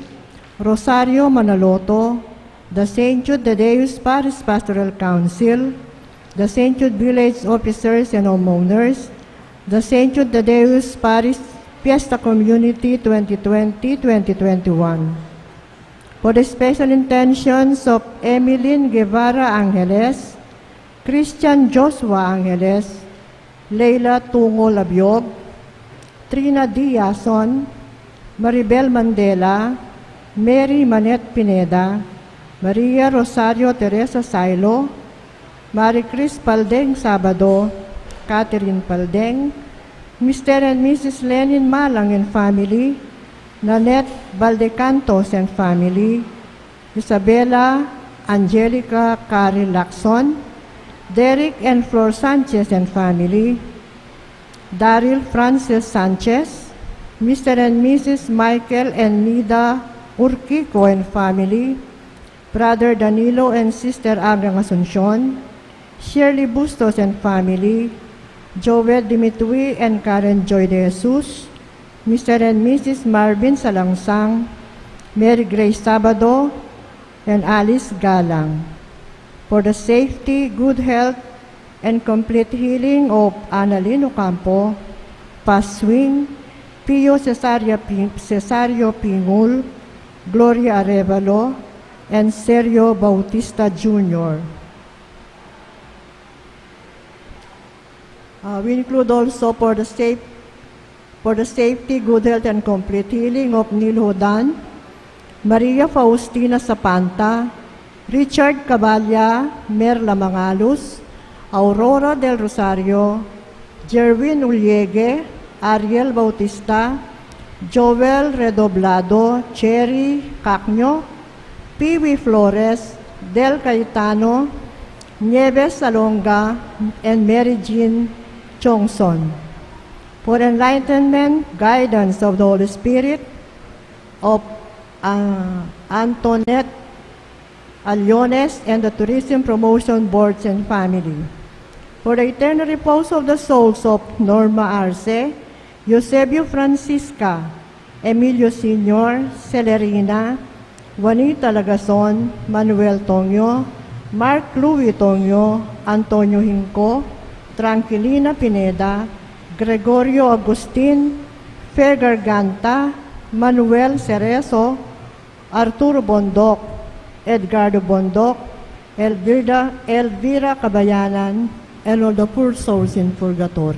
[SPEAKER 5] Rosario Manaloto, the St. Jude Thaddeus Parish Pastoral Council, the St. Jude Village Officers and Homeowners, the St. Jude Thaddeus Parish Fiesta Community 2020-2021. For the special intentions of Emeline Guevara Angeles, Christian Joshua Angeles, Leila Tungo Labiog, Trina Diazon, Maribel Mandela, Mary Manette Pineda, Maria Rosario Teresa Sailo, Marie Chris Paldeng Sabado, Catherine Paldeng, Mr. and Mrs. Lenin Malang and family, Nanette Valdecantos and family, Isabella Angelica Cari Lacson, Derek and Flor Sanchez and family, Daryl Francis Sanchez, Mr. and Mrs. Michael and Nida Urquico and family, Brother Danilo and Sister Abraham Asuncion, Shirley Bustos and family, Joel Dimitri and Karen Joy de Jesus, Mr. and Mrs. Marvin Salangsang, Mary Grace Sabado, and Alice Galang. For the safety, good health, and complete healing of Annalyn Ocampo, Paswing, Pio Cesario Pingul, Gloria Arevalo, and Sergio Bautista Jr. We include also for the safety, good health, and complete healing of Neil Hodan, Maria Faustina Sapanta, Richard Caballa, Merla Mangalus, Aurora del Rosario, Jerwin Uliege, Ariel Bautista, Joel Redoblado, Cherry Cacño, Piwi Flores, Del Cayetano, Nieves Salonga, and Mary Jean Chongson. For enlightenment, guidance of the Holy Spirit, of Antoinette Aliones and the Tourism Promotion Boards and family. For the eternal repose of the souls of Norma Arce, Eusebio Francisca, Emilio Sr., Celerina, Juanita Lagason, Manuel Tonyo, Mark Louis Tonyo, Antonio Hinco, Tranquilina Pineda, Gregorio Agustin, Fer Garganta, Manuel Cerezo, Arturo Bondoc, Edgardo Bondoc, Elvira Kabayanan, and all the poor souls in purgatory.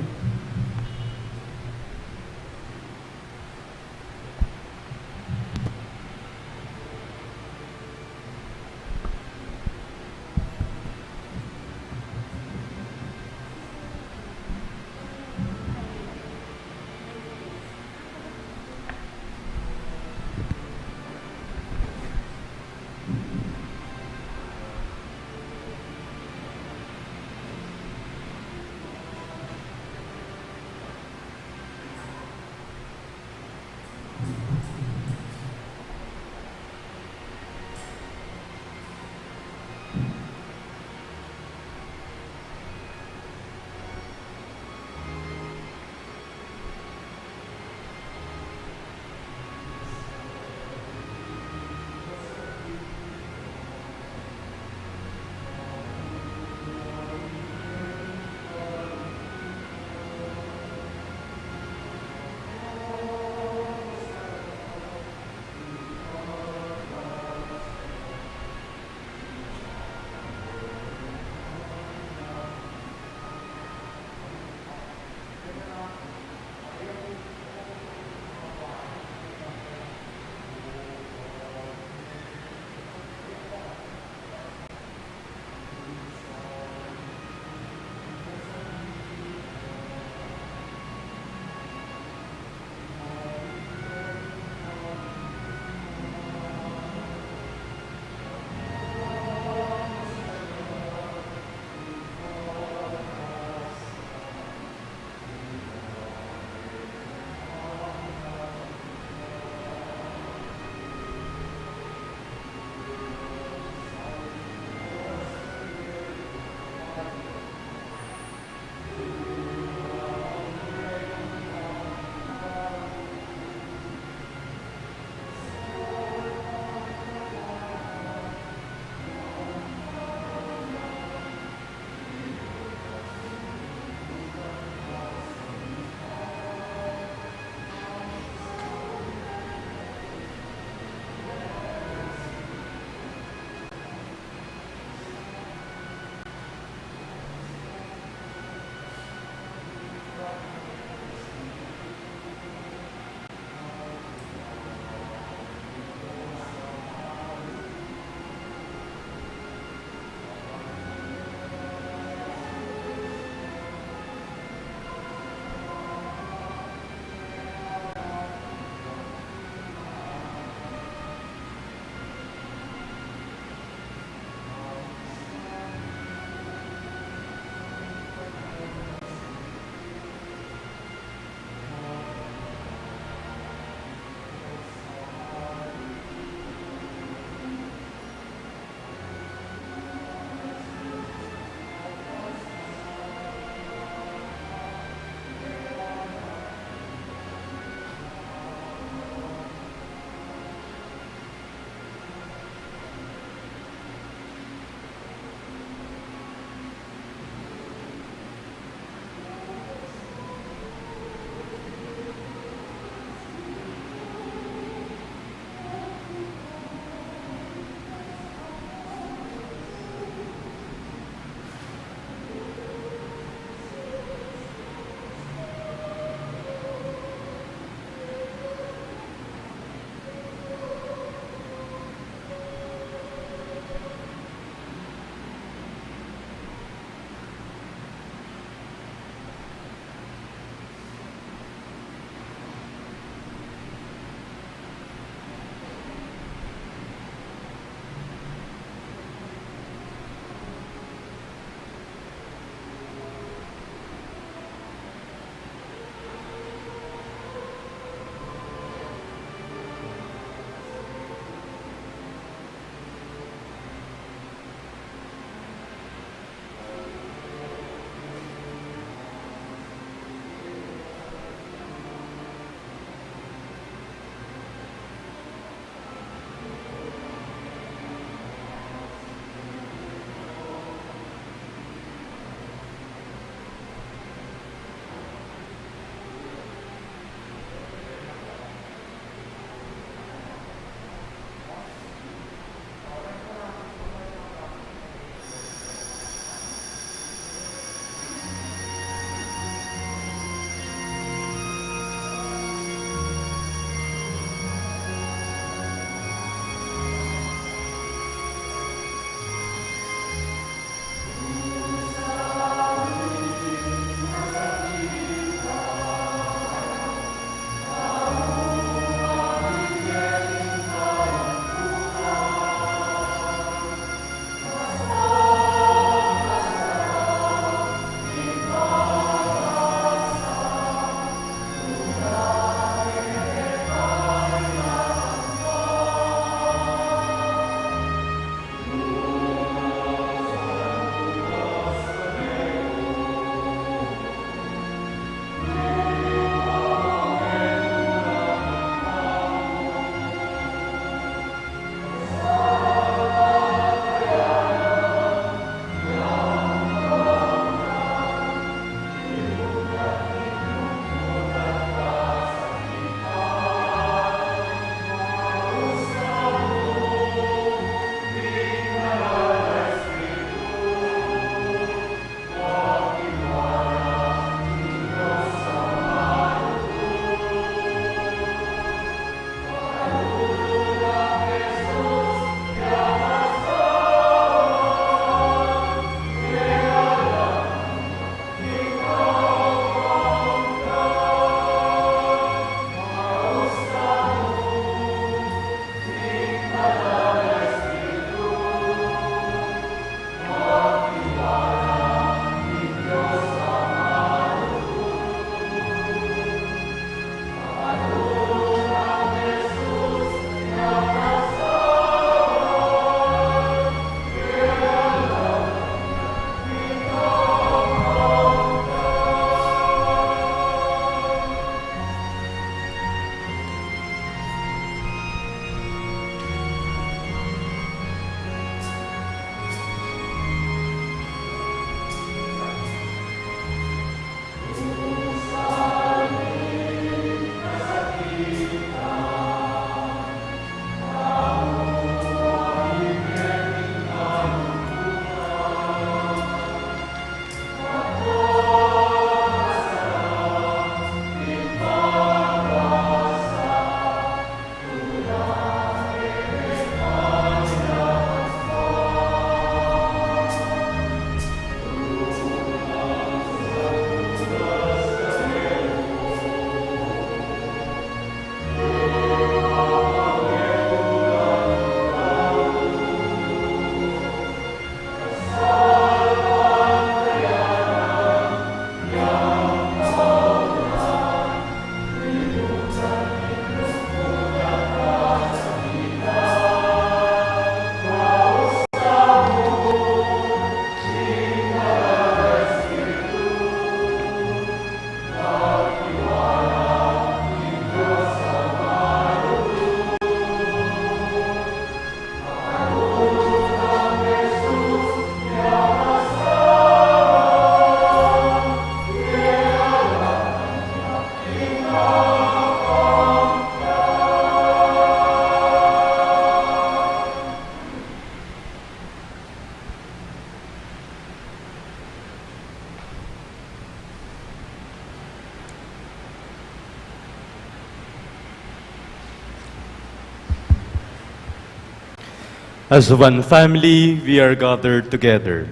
[SPEAKER 6] As one family, we are gathered together.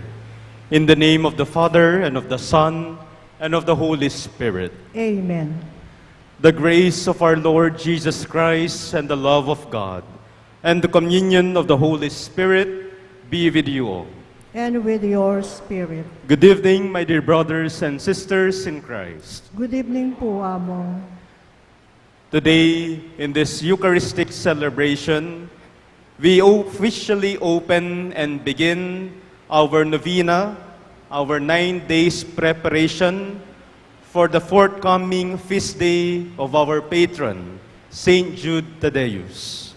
[SPEAKER 6] In the name of the Father, and of the Son, and of the Holy Spirit.
[SPEAKER 5] Amen.
[SPEAKER 6] The grace of our Lord Jesus Christ, and the love of God, and the communion of the Holy Spirit be with you all.
[SPEAKER 5] And with your spirit.
[SPEAKER 6] Good evening, my dear brothers and sisters in Christ.
[SPEAKER 5] Good evening po, Amo.
[SPEAKER 6] Today, in this Eucharistic celebration, we officially open and begin our Novena, our 9 days preparation for the forthcoming feast day of our patron, Saint Jude Thaddeus.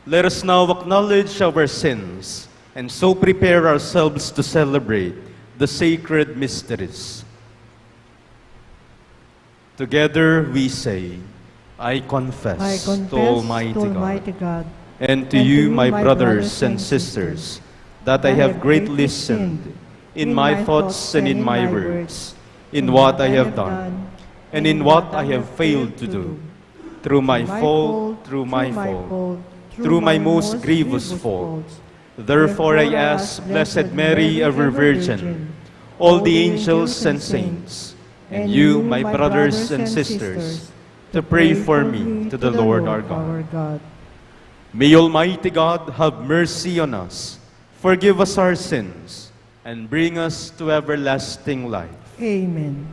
[SPEAKER 6] Let us now acknowledge our sins and so prepare ourselves to celebrate the sacred mysteries. Together we say, I confess, to Almighty God, and to you, my brothers and sisters, that I have greatly sinned in my thoughts and in my words, in what I have done, and in what I have failed to do, through my fault, through my most grievous fault. Therefore I ask Blessed Mary, ever Virgin, all the angels and saints, and you, my brothers and sisters, to pray for me to the Lord our God. May Almighty God have mercy on us, forgive us our sins, and bring us to everlasting life.
[SPEAKER 5] Amen.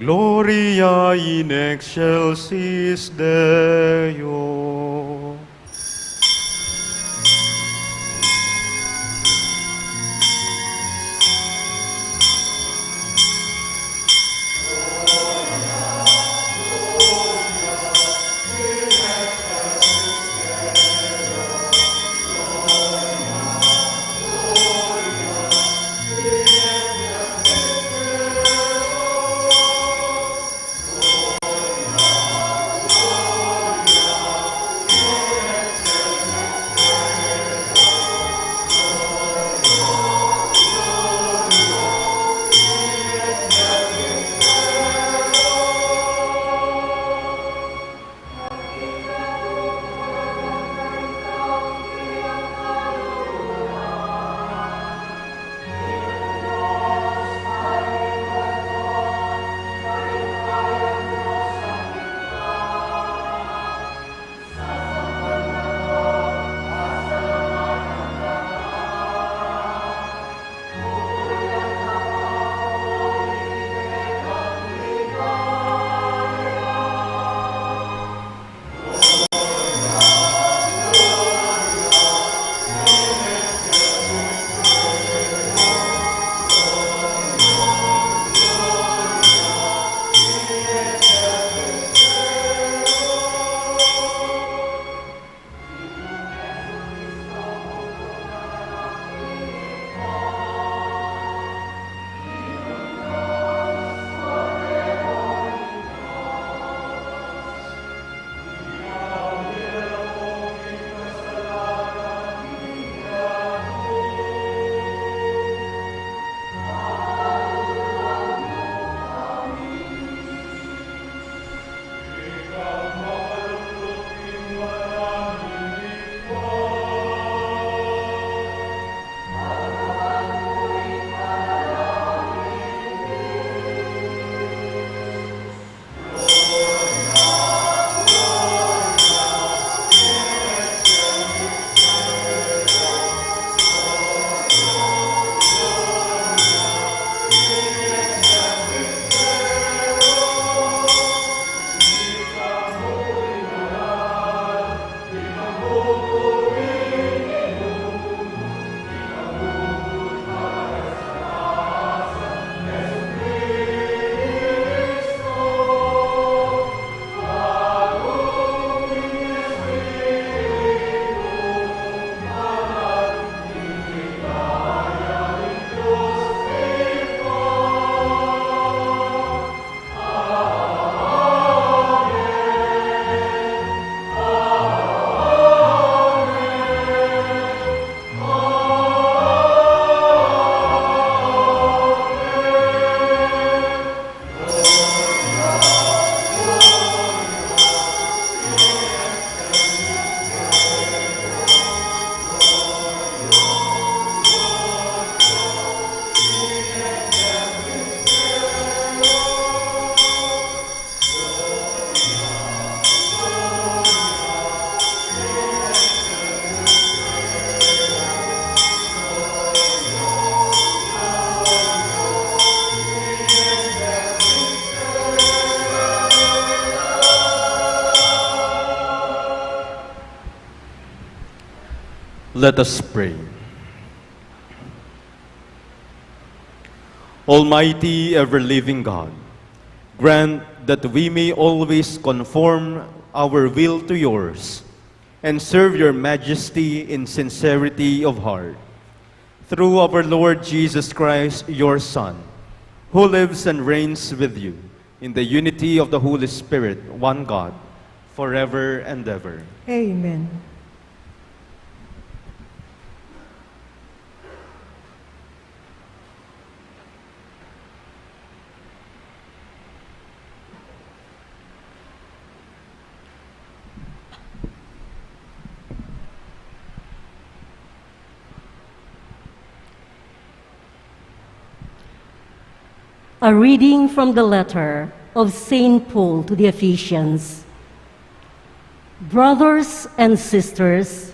[SPEAKER 6] Gloria in excelsis Deo. Let us pray. Almighty, ever-living God, grant that we may always conform our will to yours and serve your majesty in sincerity of heart. Through our Lord Jesus Christ, your Son, who lives and reigns with you in the unity of the Holy Spirit, one God, forever and ever.
[SPEAKER 5] Amen.
[SPEAKER 4] A reading from the letter of St. Paul to the Ephesians. Brothers and sisters,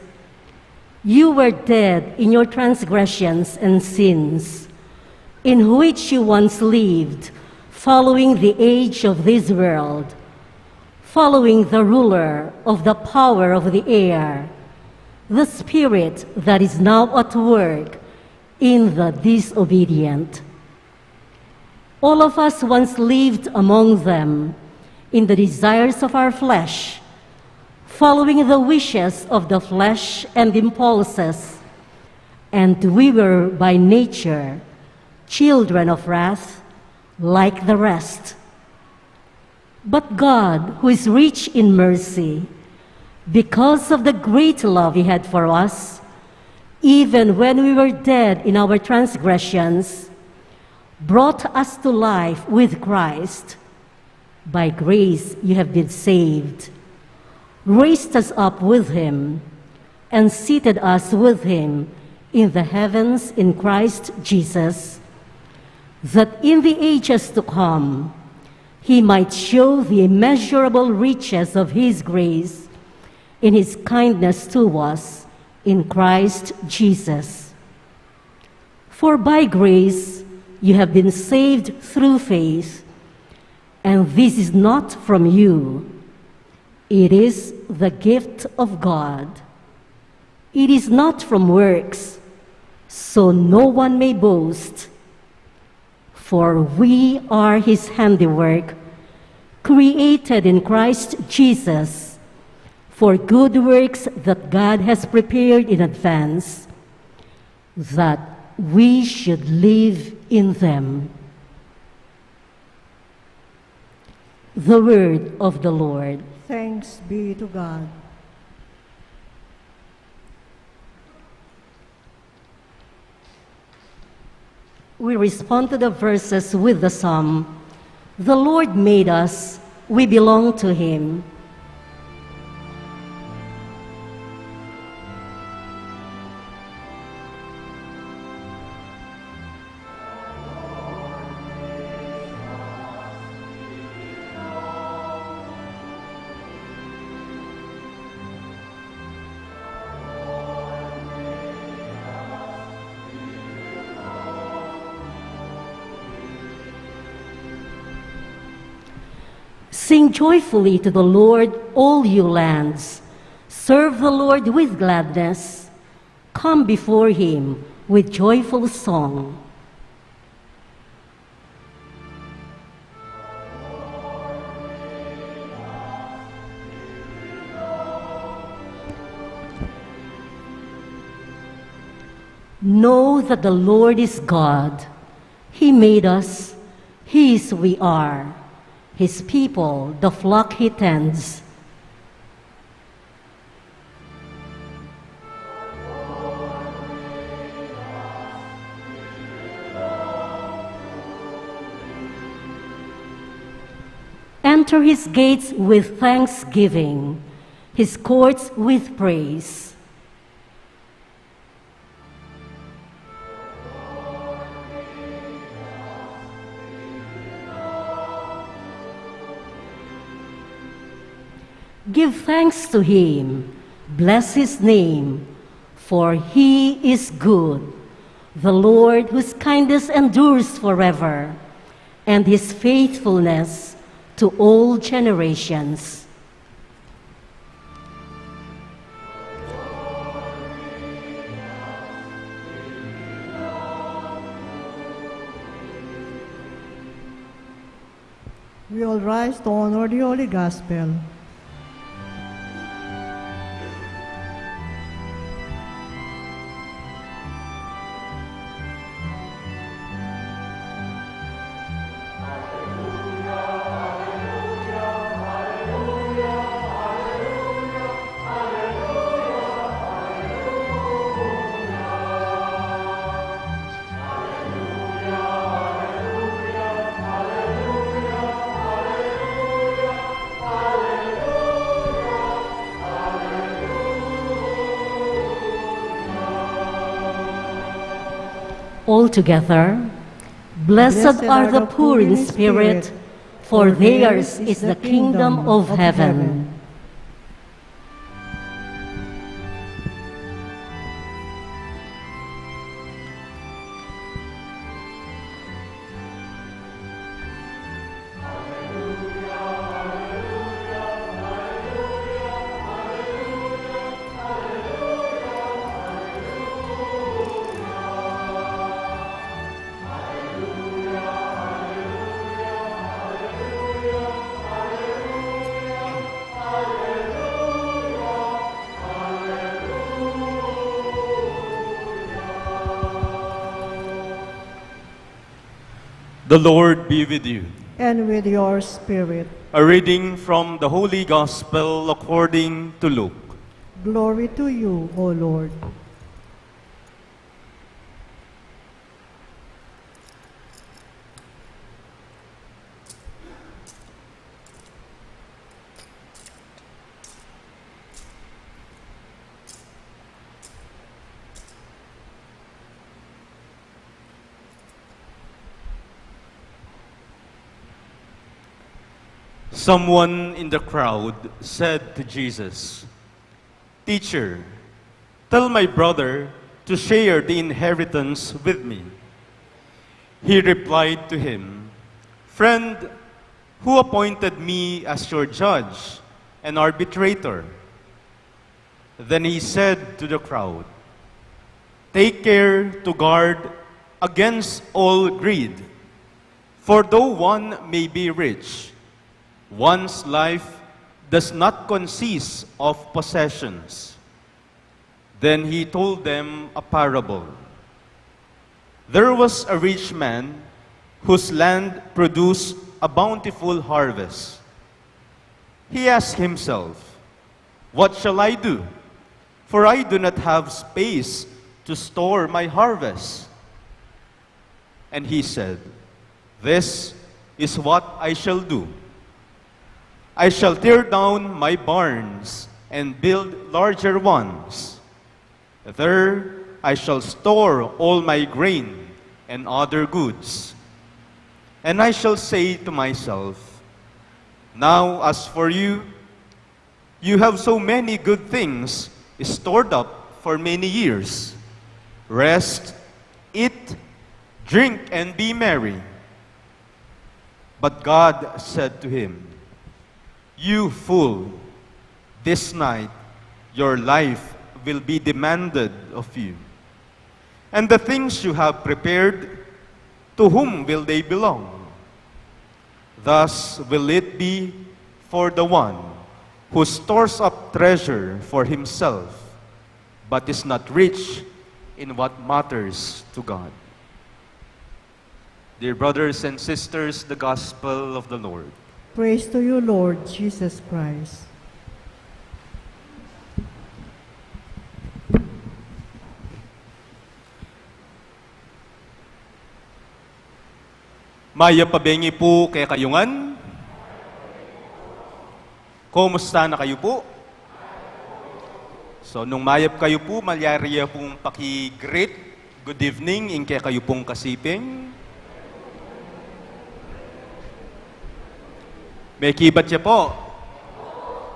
[SPEAKER 4] you were dead in your transgressions and sins, in which you once lived, following the age of this world, following the ruler of the power of the air, the spirit that is now at work in the disobedient. All of us once lived among them in the desires of our flesh, following the wishes of the flesh and impulses, and we were by nature children of wrath like the rest. But God, who is rich in mercy, because of the great love he had for us, even when we were dead in our transgressions, brought us to life with Christ. By grace you have been saved, raised us up with him, and seated us with him in the heavens in Christ Jesus, that in the ages to come he might show the immeasurable riches of his grace in his kindness to us in Christ Jesus. For by grace you have been saved through faith, and this is not from you. It is the gift of God. It is not from works, so no one may boast. For we are his handiwork, created in Christ Jesus, for good works that God has prepared in advance, that we should live in them. The word of the Lord.
[SPEAKER 5] Thanks be to God.
[SPEAKER 4] We respond to the verses with the psalm, "The Lord made us, we belong to him." Sing joyfully to the Lord, all you lands. Serve the Lord with gladness. Come before him with joyful song. Know that the Lord is God. He made us, his we are. His people, the flock he tends. Enter his gates with thanksgiving, his courts with praise. Give thanks to him, bless his name, for he is good, the Lord whose kindness endures forever, and his faithfulness to all generations.
[SPEAKER 5] We all rise to honor the Holy Gospel.
[SPEAKER 4] Altogether, blessed are the poor in spirit, for theirs is the kingdom of heaven.
[SPEAKER 6] The Lord be with you.
[SPEAKER 5] And with your spirit.
[SPEAKER 6] A reading from the Holy Gospel according to Luke.
[SPEAKER 5] Glory to you, O Lord.
[SPEAKER 6] Someone in the crowd said to Jesus, "Teacher, tell my brother to share the inheritance with me." He replied to him, "Friend, who appointed me as your judge and arbitrator?" Then he said to the crowd, "Take care to guard against all greed, for though one may be rich, one's life does not consist of possessions." Then he told them a parable. There was a rich man whose land produced a bountiful harvest. He asked himself, "What shall I do? For I do not have space to store my harvest." And he said, "This is what I shall do. I shall tear down my barns and build larger ones. There I shall store all my grain and other goods. And I shall say to myself, now as for you, you have so many good things stored up for many years. Rest, eat, drink, and be merry." But God said to him, "You fool, this night your life will be demanded of you. And the things you have prepared, to whom will they belong? Thus will it be for the one who stores up treasure for himself, but is not rich in what matters to God." Dear brothers and sisters, the Gospel of the Lord.
[SPEAKER 5] Praise to you, Lord Jesus Christ.
[SPEAKER 6] Maya pabengi po kay kayungan. Kumusta na kayo po? So, nung mayap kayo po, malyariya pong paki-greet. Good evening, in kay kayo pong kasiping. May kibat siya po.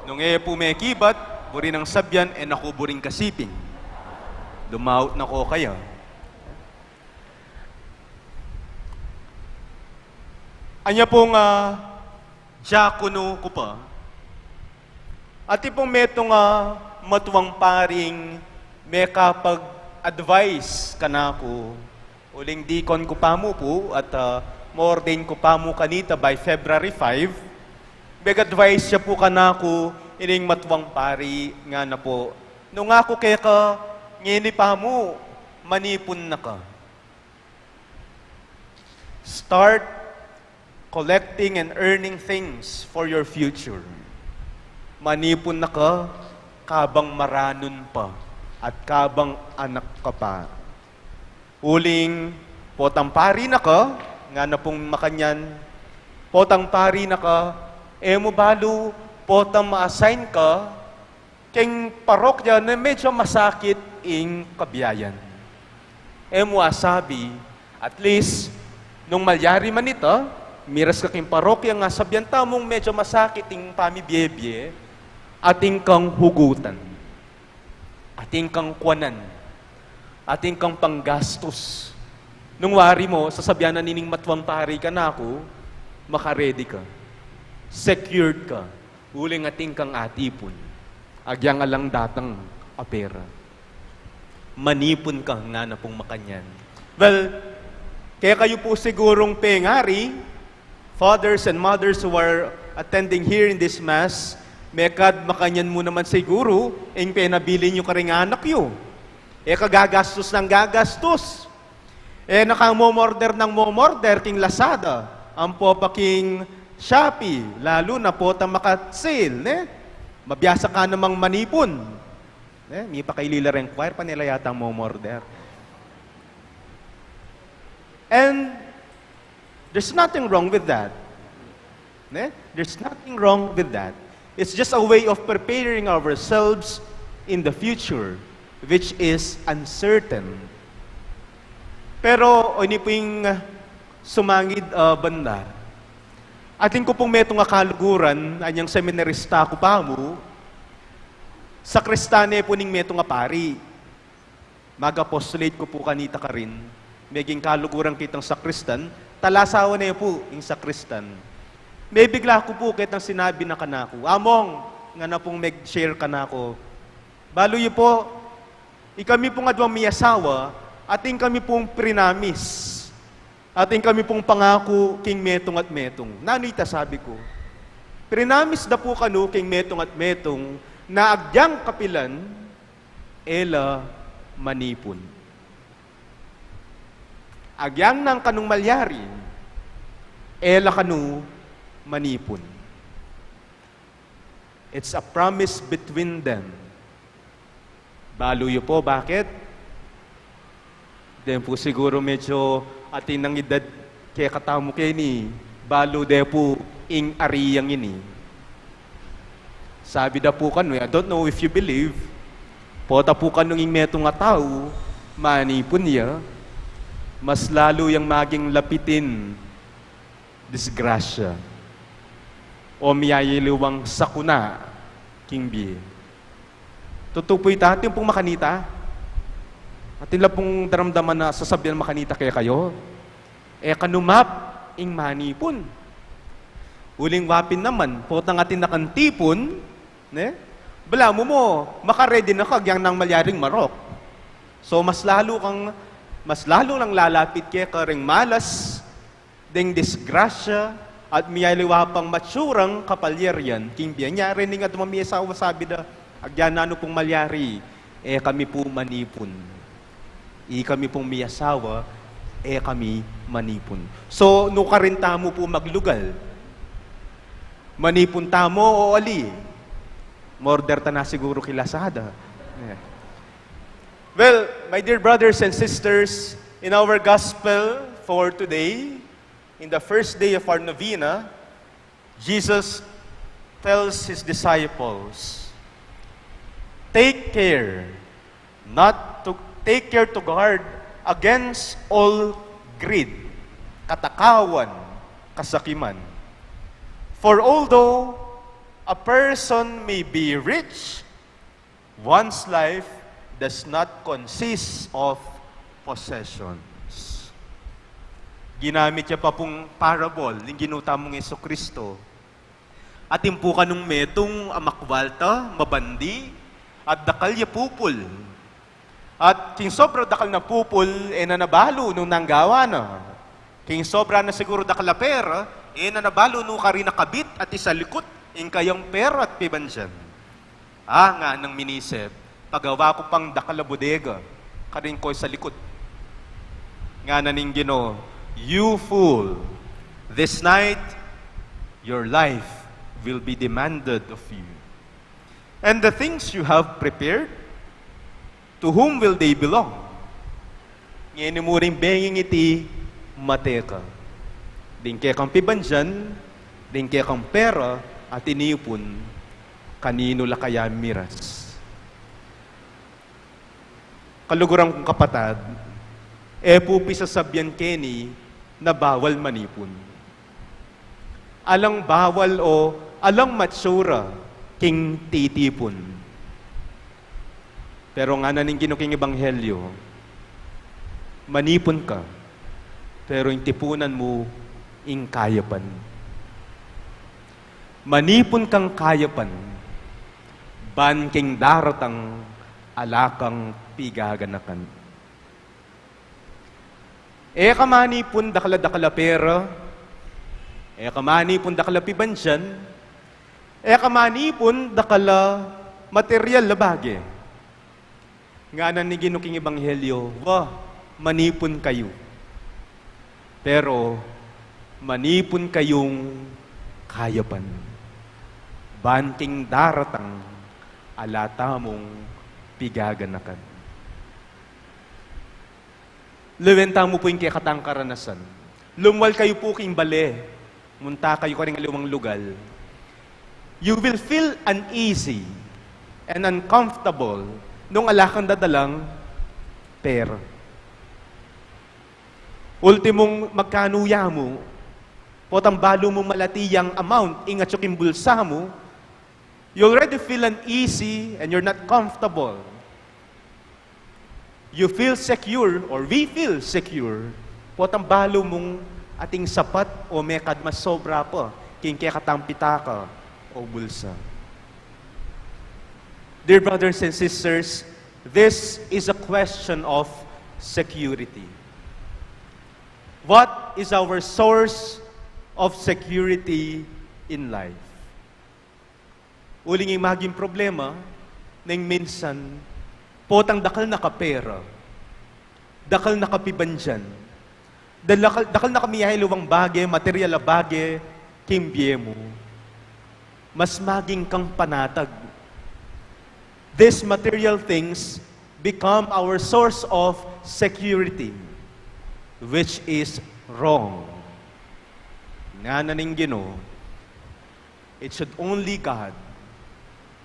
[SPEAKER 6] Nung po may kibat, buri ng sabyan, naku buring kasiping. Lumaut na ko kayo. Anya pong diakono ko pa. At pong metong matuwang paring may kapag-advise ka na ko. Uling dikon ko pa mo po at ma-ordain ko pa mo kanita by February 5, mag-advise siya po ka na ako ining matwang pari nga na po. Nung ako kaya ka, ngini pa mo, manipon na ka. Start collecting and earning things for your future. Manipon na ka, kabang maranon pa, at kabang anak ka pa. Uling, potang pari na ka, nga na pong makanyan, potang pari na ka, mo balo, potang ma-assign ka, keng parokya na medyo masakit ing kabiyayan. Mo asabi, at least, nung malyari man ito, miras ka king parokya nga sabyan mong medyo masakit ing pamibiyebye, ating kang hugutan, ating kang kwanan, ating kang panggastos. Nung wari mo, sasabihan na nining matwang pari ka na ako, makaredy ka, secured ka, uling ating kang atipon, agyang alang datang apera. Manipon ka nga na pong makanyan. Well, kaya kayo po sigurong pengari, fathers and mothers who are attending here in this Mass, mekad makanyan mo naman siguro, ing penabili nyo karing anak yo. Kagagastos ng gagastos. Nakamomorder ng momorder king Lazada, ang po pa king Shopee, lalo na po ta maka-sale, mabiyasa ka namang manipon. May pa kay Lila Renquire, pa nila yata ang momorder. And there's nothing wrong with that. There's nothing wrong with that. It's just a way of preparing ourselves in the future, which is uncertain. Pero, ini po yung sumangid banda. Atin ko pong metong akaluguran, anyang seminarista ko pa mo, sa kristane po ning metong pari. Mag-apostolate ko po kanita ka rin, meging kaluguran kitang sakristan, talasawa na po yung sakristan. May bigla ko po kitang sinabi na kanako, among, nga na pong mag-share kanako, balo yu po, ikami pong adwang miyasawa, ating kami pong prinamis. Ating kami pong pangako king metong at metong. Nanita sabi ko, prinamis da po kanu king metong at metong na agyang kapilan, ela manipon. Agyang ng kanung malyari, ela kanu manipon. It's a promise between them. Baluyo po, bakit? Then po siguro medyo atin ng edad kaya katamo kayo ni balo de po ing ariyang ini. Sabi da po kanu, I don't know if you believe, pota po kanong ing meto nga tao, manipon niya, mas lalo yung maging lapitin, disgrasya, o miyayiliwang sakuna, kingbi. Totoo po itatin pong makanita, atin lang pong daramdaman na sasabihan makanita kaya kayo, kanumap ing manipon. Uling wapin naman, potang atin nakantipon, bala mo, makaredy na kagyang ng malyaring marok. So, mas lalo lang lalapit kaya karing malas, ding disgrasya, at miyaliwa pang matsurang kapalyeryan, king biya niya, rining at mamiyasawa sabi na, agyan na ano pong malyari, kami po manipon. Kami pong miyasawa, kami manipon. So, nuka rin tamo po maglugal. Manipon tamo o ali. Morder ta na siguro kilasada. Well, my dear brothers and sisters, in our gospel for today, in the first day of our novena, Jesus tells His disciples, take care to guard against all greed, katakawan, kasakiman. For although a person may be rich, one's life does not consist of possessions. Ginamit niya pa pong parable, yung ginuta mong Jesucristo. At impu ka nung metong amakwalta, mabandi, at dakal ya pupul. At king sobra dakal na pupul, nanabalo nung nanggawa na.
[SPEAKER 7] King sobra na siguro dakala pera, na nabalo no ka rin nakabit at isalikot, kayang pera at pibansyan. Nga nang minisip, pagawa ko pang dakala bodega, karin ko sa likod. Nga naning Ginoo, you fool, this night, your life will be demanded of you. And the things you have prepared, to whom will they belong? Ngayon mo rin benging iti, mateka. Dingke kang pibansyan, dingke kang pera, at inipon, kanino la kaya miras. Kaluguran kong kapatad, pupi sa sabyan keni na bawal manipon. Alang bawal o alang matsura king titipon. Pero nga naning ginuking ebanghelyo, manipon ka, pero yung tipunan mo, ing kayapan. Manipon kang kayapan, ban king daratang alakang pigaganakan. Kamanipon dakala pera, kamanipon dakala pibansyan, kamanipon dakala material na bagay. Nga na ni ginuking ebanghelyo, manipon kayo. Pero, manipon kayong kayapan. Banting daratang alata mong pigaganakan. Lewenta mo po yung kikatang karanasan. Lumwal kayo po king bale. Munta kayo ka rin aluwang lugal. You will feel uneasy and uncomfortable nung alakang dadalang pera. Ultimong magkanuya mo, potang balo mo malatiyang amount, ingat yung bulsa mo, you already feel uneasy and you're not comfortable. You feel secure, or we feel secure, potang balo mong ating sapat o mekad mas sobra pa, kaya katang pitaka o bulsa. Dear brothers and sisters, this is a question of security. What is our source of security in life? Uling maging problema, nang minsan, potang dakal na kapera, dakal na kapibansyan, dakal na kamiyahay luwang bagay, material na bagay, kimbye mo, mas maging kang panatag. These material things become our source of security, which is wrong. Nga naning Ginoo, it should only God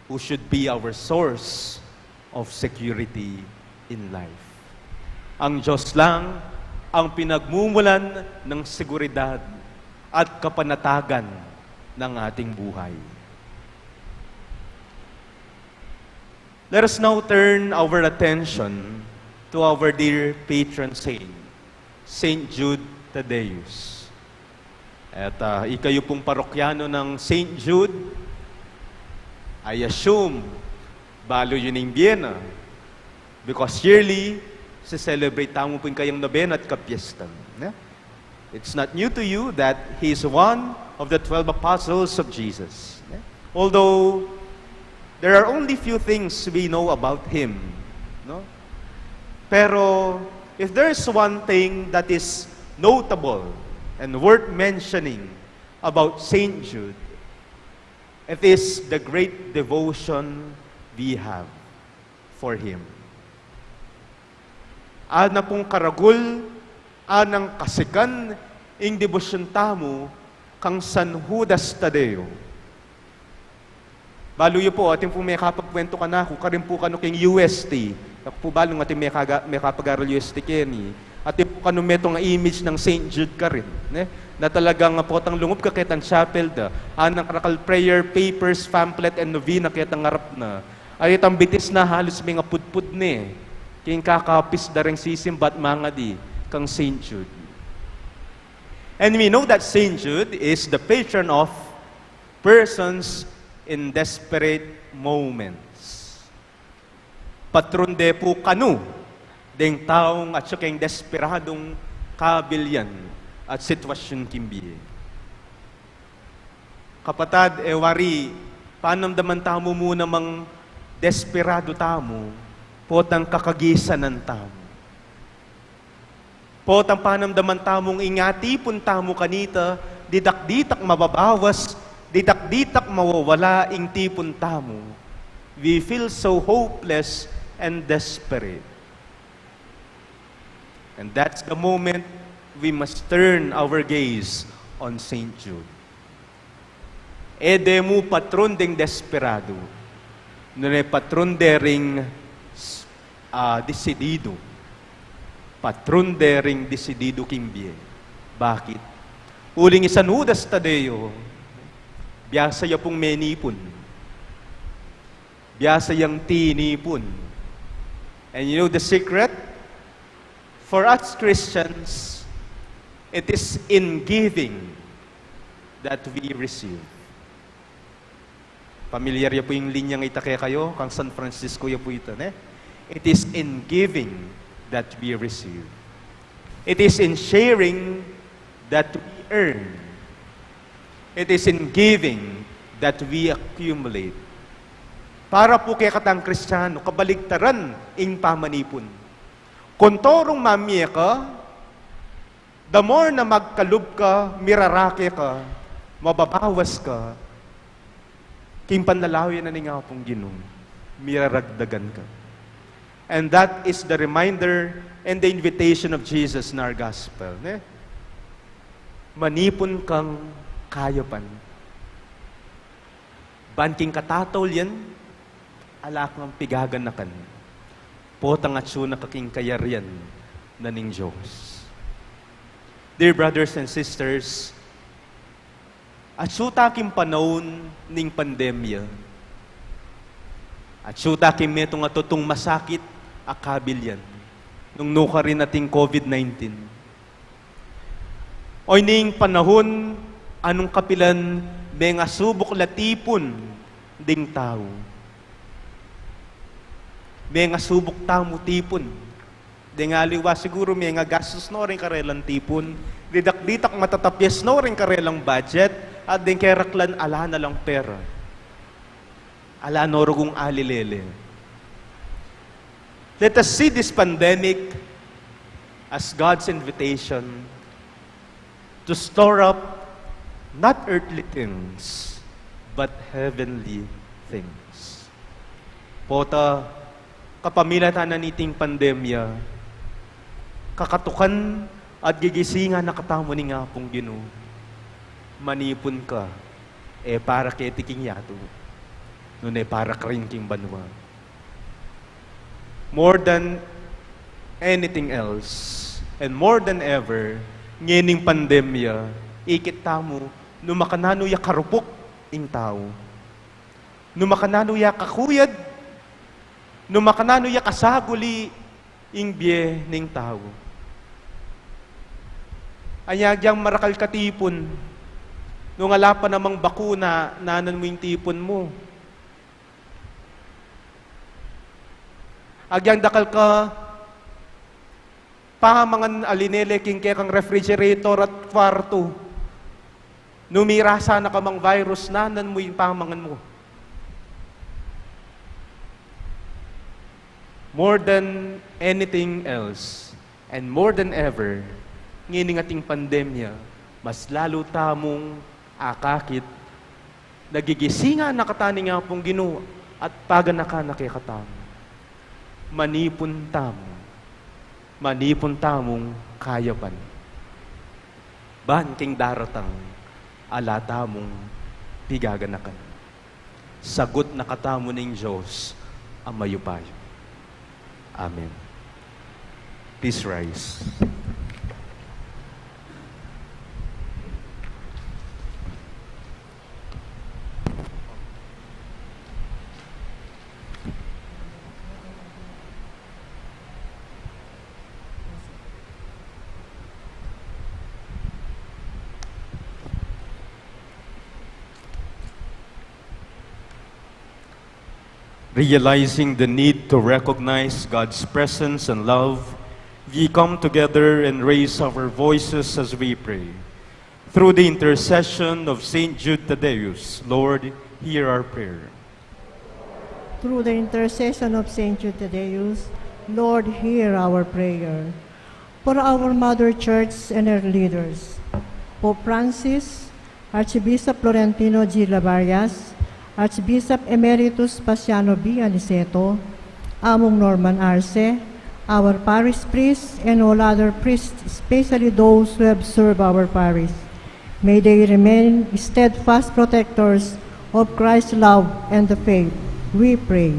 [SPEAKER 7] who should be our source of security in life. Ang Diyos lang ang pinagmumulan ng seguridad at kapanatagan ng ating buhay. Let us now turn our attention to our dear patron saint, Saint Jude Thaddeus. At ikayo pong parokyano ng Saint Jude, I assume, balo yun yung Vienna. Because yearly, celebrate mo po kayong Novena at kapiestan. It's not new to you that he is one of the 12 apostles of Jesus. Although, there are only few things we know about him. No? Pero, if there is one thing that is notable and worth mentioning about Saint Jude, it is the great devotion we have for him. Ana pong karagul, anang kasikan, ing debosyon tamo, kang San Judas Tadeo. Baluyo po, ating po may kapagkwento ka na, kung karin po kano king UST, ako po balong ating may kapag-aral UST keni, ating po kano metong image ng St. Jude ka rin, na talagang potang lungop ka kitang chapel da, anang karakal prayer, papers, pamphlet, and novena kitang ngarap na, ay itang bitis na halos may nga pudpud ni, kaya kakapis da rin sisimbat mga di, kang St. Jude. And we know that St. Jude is the patron of persons in desperate moments. Patron de po kanu, deng taong at siyang desperadong kabilyan, at sitwasyon kimbiye. Kapatad, wari, panamdaman tamo muna mang desperado tamo, potang kakagisan ng tamo. Potang panamdaman tamong ingati pun tamo kanita, didak-ditak mababawas, didak-ditak mawawala ing tipon tamo. We feel so hopeless and desperate. And that's the moment we must turn our gaze on St. Jude. Edemu patron ding desperado, nune patron dering decidido, patron dering decidido kimbie. Bakit? Uling San Jude Thaddeus, biyasa ya pong menipon, biyasa yang tinipon. And you know the secret? For us Christians, it is in giving that we receive. Pamilyar ya po yung linyang itake kayo, kang San Francisco ya po ito, ne? It is in giving that we receive. It is in sharing that we earn. It is in giving that we accumulate. Para po kaya katang Kristiyano, kabaligtaran ing pamanipon. Kontorong mamye ka, the more na magkalub ka, mirarake ka, mababawas ka, kimpanlalawi na nga pong Ginoo, miraragdagan ka. And that is the reminder and the invitation of Jesus in our gospel. Ne? Manipon kang kayapan. Banking katatol yan, alak ng pigaganakan. Potang atso na kaking kayaryan na ning Diyos. Dear brothers and sisters, atso taking panahon ning pandemya, atso taking metong atutong masakit akabil yan, nung nuka rin nating COVID-19. O ning panahon, anong kapilan, may nga subok latipon ding tao. May nga subok tamo tipon. Di nga liwa siguro may nga gastos no rin karelang tipon. Didak-ditak matatapyas no rin karelang budget. At din keraklan ala na lang pera. Ala norogong alilele. Let us see this pandemic as God's invitation to store up not earthly things, but heavenly things. Pota, kapamilatan na niting pandemya, kakatukan at gigisingan na katamo ni nga pong Ginoo. Manipon ka, para ketiking yato, nun para karinking banwa. More than anything else, and more than ever, ngening pandemya, ikit tamo, numakanano ya karupok ing tao. Numakanano ya kakuyad, numakanano ya kasaguli ing biye ning tao. Ayagyang marakal katipon, nung ala pa namang bakuna, nanan mo yung tipon mo. Agyang dakal ka, pamangan alinele king kang refrigerator at kwarto. Numirasa na kamang virus, nanan mo yung pamangan mo. More than anything else, and more than ever, ngining ating pandemya, mas lalo tamong akakit, nagigisinga na katani nga pong Ginoo, at paganaka nakikatamo. Manipon tamong kayapan. Banking daratang, ala tamong pigaganakan. Sagot na katamo ng Diyos, ang mayupayo. Amen. Please rise. Realizing the need to recognize God's presence and love we come together and raise our voices as we pray. Through the intercession of Saint Jude Thaddeus, Lord, hear our prayer.
[SPEAKER 5] Through the intercession of Saint Jude Thaddeus, Lord, hear our prayer. For our Mother Church and her leaders, Pope Francis, Archbishop Florentino G. Lavarias, Archbishop Emeritus Paciano B. Aniceto, Among Norman Arce, our parish priests, and all other priests, especially those who have served our parish. May they remain steadfast protectors of Christ's love and the faith. We pray.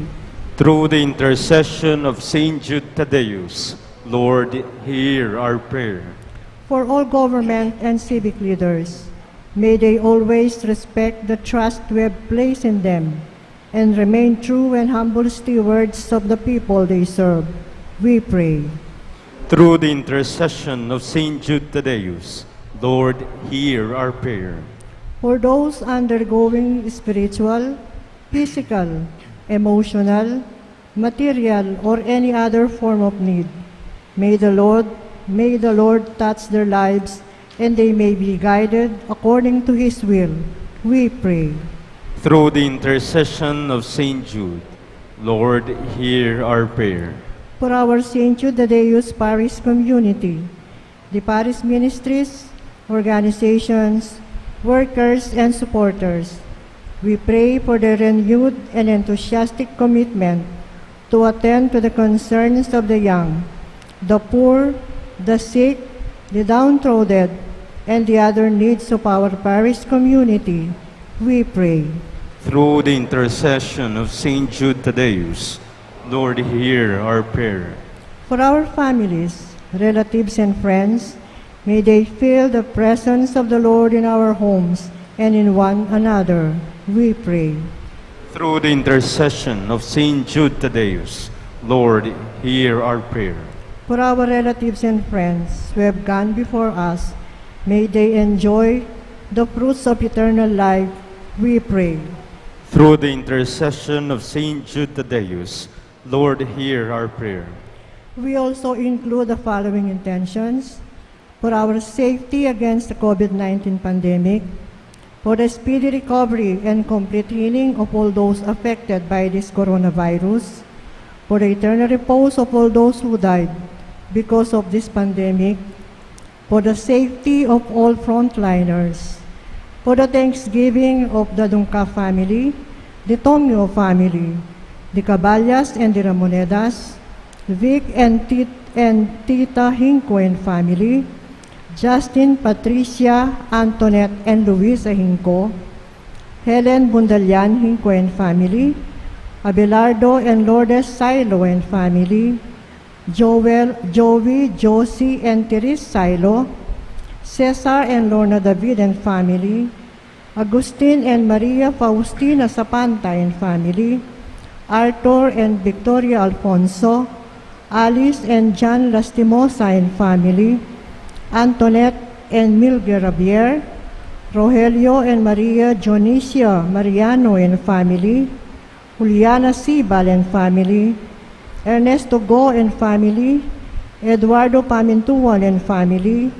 [SPEAKER 7] Through the intercession of Saint Jude Thaddeus, Lord, hear our prayer.
[SPEAKER 5] For all government and civic leaders, may they always respect the trust we have placed in them and remain true and humble stewards of the people they serve. We pray.
[SPEAKER 7] Through the intercession of Saint Jude Thaddeus, Lord, hear our prayer.
[SPEAKER 5] For those undergoing spiritual, physical, emotional, material, or any other form of need, may the Lord touch their lives and they may be guided according to His will. We pray.
[SPEAKER 7] Through the intercession of Saint Jude, Lord, hear our prayer.
[SPEAKER 5] For our Saint Jude Thaddeus Parish community, the parish ministries, organizations, workers, and supporters, we pray for their renewed and enthusiastic commitment to attend to the concerns of the young, the poor, the sick, the downtrodden, and the other needs of our parish community. We pray.
[SPEAKER 7] Through the intercession of Saint Jude Thaddeus, Lord, hear our prayer.
[SPEAKER 5] For our families, relatives, and friends, may they feel the presence of the Lord in our homes and in one another. We pray.
[SPEAKER 7] Through the intercession of Saint Jude Thaddeus, Lord, hear our prayer.
[SPEAKER 5] For our relatives and friends who have gone before us, may they enjoy the fruits of eternal life. We pray.
[SPEAKER 7] Through the intercession of Saint Jude Thaddeus, Lord, hear our prayer.
[SPEAKER 5] We also include the following intentions: for our safety against the COVID-19 pandemic, for the speedy recovery and complete healing of all those affected by this coronavirus, for the eternal repose of all those who died because of this pandemic, for the safety of all frontliners, for the thanksgiving of the Dungca family, the Tomio family, the Caballas and the Ramonedas, Vic and Tita Hincoen family, Justin, Patricia, Antoinette, and Luisa Hinco, Helen Bundalian Hincoen family, Abelardo and Lourdes Silo and family, Joel, Joey, Josie, and Therese Silo, Cesar and Lorna David and family, Agustin and Maria Faustina Sapanta and family, Arthur and Victoria Alfonso, Alice and John Lastimosa and family, Antoinette and Milge Rabier, Rogelio and Maria Jonicia Mariano and family, Juliana Sibal and family, Ernesto Go and family, Eduardo Pamintuan and family,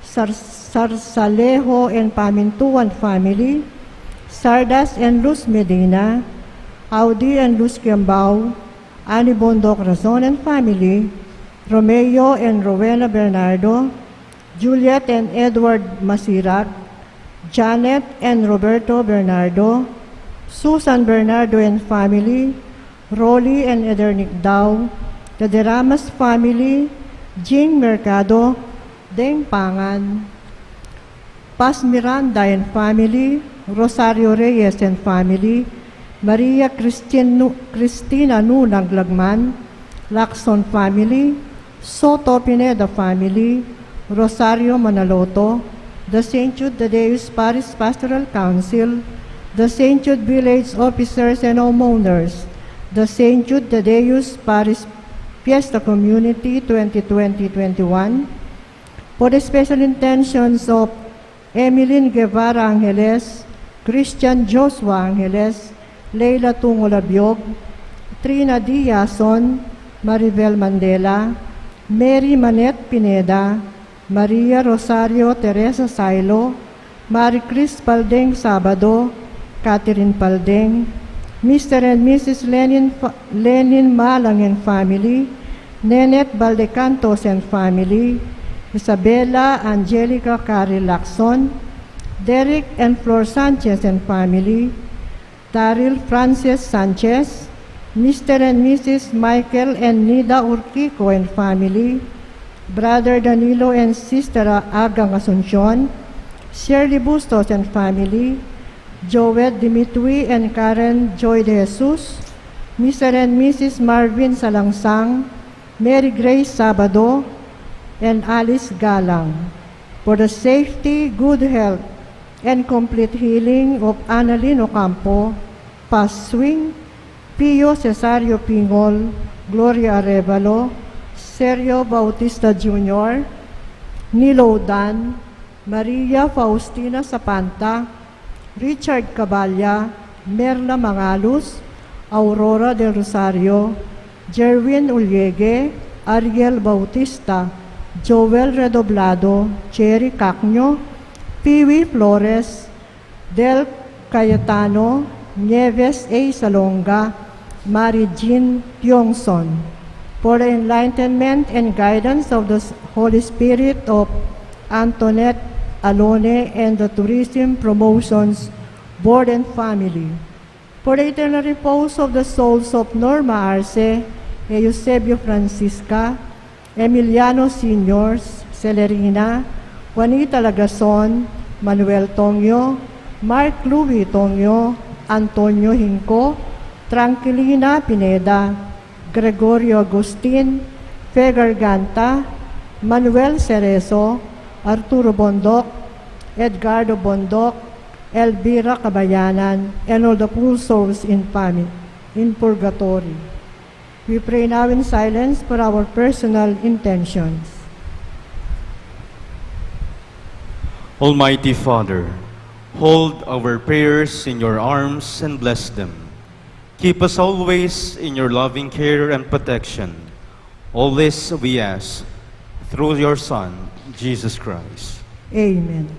[SPEAKER 5] Sarsalejo and Pamintuan family, Sardas and Luz Medina, Audi and Luz Kiambao, Ani Bondok Razon and family, Romeo and Rowena Bernardo, Juliet and Edward Masirac, Janet and Roberto Bernardo, Susan Bernardo and family, Rolly and Edernic Dao, the Deramas family, Jing Mercado, Deng Pangan, Paz Miranda and family, Rosario Reyes and family, Maria Cristina Nunang Lagman, Lacson family, Soto Pineda family, Rosario Manaloto, the St. Jude Thaddeus Parish Pastoral Council, the St. Jude Village Officers and Homeowners, the St. Jude Thaddeus Parish Fiesta Community 2020-21, for the special intentions of Emeline Guevara Angeles, Christian Joshua Angeles, Leila Tungo Labiog, Trina Diazon, Maribel Mandela, Mary Manette Pineda, Maria Rosario Teresa Sailo, Marie Chris Paldeng Sabado, Catherine Paldeng, Mr. and Mrs. Lenin Malang and family, Nenet Valdecantos and family, Isabella Angelica Carrie Lacson, Derek and Flor Sanchez and family, Daryl Frances Sanchez, Mr. and Mrs. Michael and Nida Urquico and family, Brother Danilo and Sister Agang Asuncion, Shirley Bustos and family, Joed Dimitri and Karen Joy de Jesus, Mr. and Mrs. Marvin Salangsang, Mary Grace Sabado, and Alice Galang, for the safety, good health, and complete healing of Annalyn Ocampo, Paswing, Pio Cesario Pingol, Gloria Arevalo, Sergio Bautista Jr., Nilo Dan, Maria Faustina Sapanta, Richard Caballa, Merla Mangalus, Aurora del Rosario, Jerwin Uliege, Ariel Bautista, Joel Redoblado, Cherry Cacño, Piwi Flores, Del Cayetano, Nieves A. Salonga, Mary Jean Pyongson, for the enlightenment and guidance of the Holy Spirit of Antoinette Alone and the Tourism Promotions Board and Family, for the eternal repose of the souls of Norma Arce, Eusebio Francisca, Emiliano Seniors, Celerina, Juanita Lagason, Manuel Tongyo, Mark Louis Tongyo, Antonio Hinco, Tranquilina Pineda, Gregorio Agustin, Fe Garganta, Manuel Cerezo, Arturo Bondoc, Edgardo Bondoc, Elvira Kabayanan, and all the poor souls in purgatory. We pray now in silence for our personal intentions.
[SPEAKER 6] Almighty Father, hold our prayers in your arms and bless them. Keep us always in your loving care and protection. All this we ask through your Son, Jesus Christ.
[SPEAKER 5] Amen.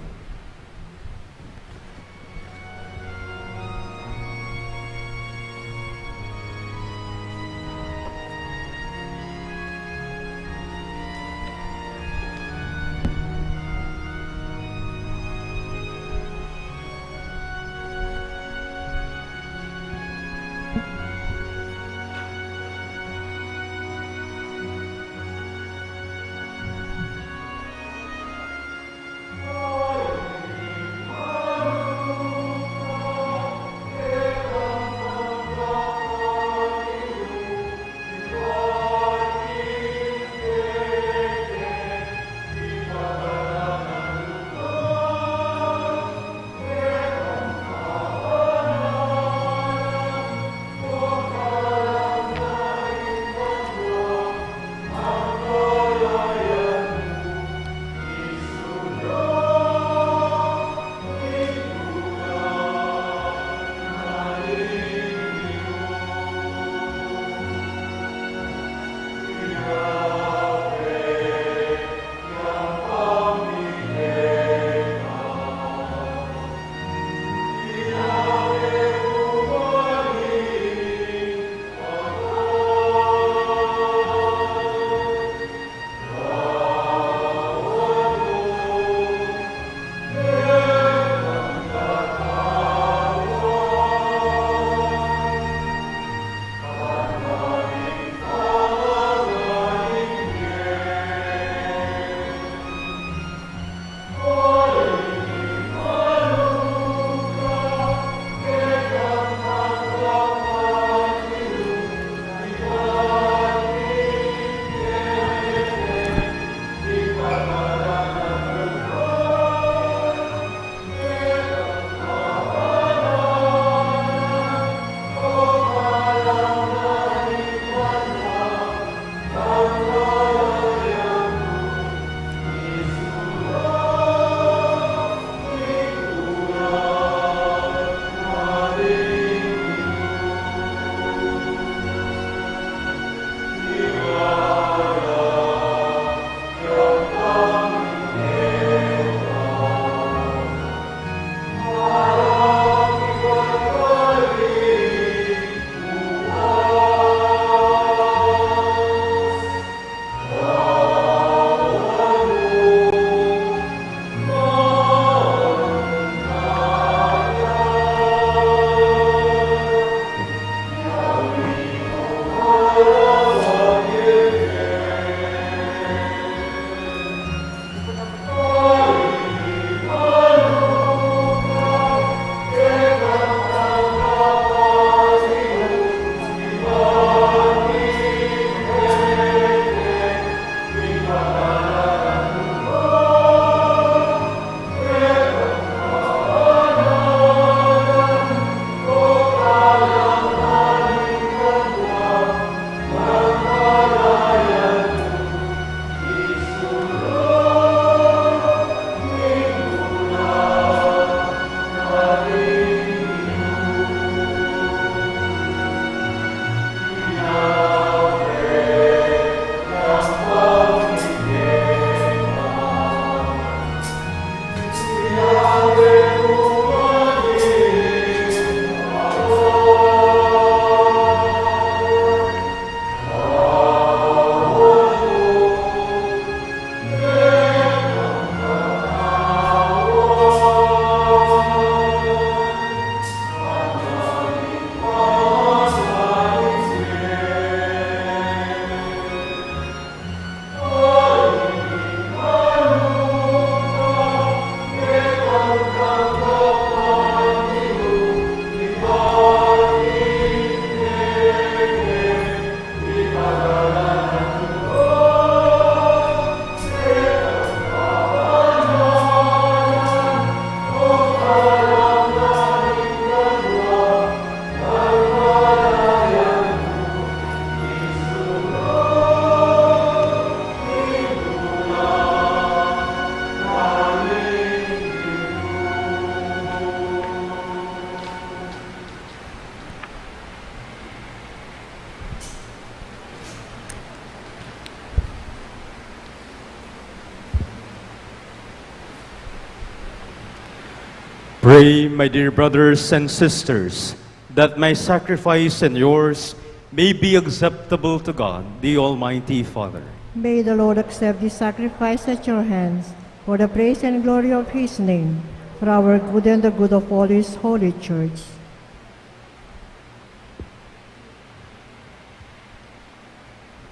[SPEAKER 6] Pray, my dear brothers and sisters, that my sacrifice and yours may be acceptable to God, the Almighty Father.
[SPEAKER 5] May the Lord accept this sacrifice at your hands for the praise and glory of his name, for our good and the good of all his holy church.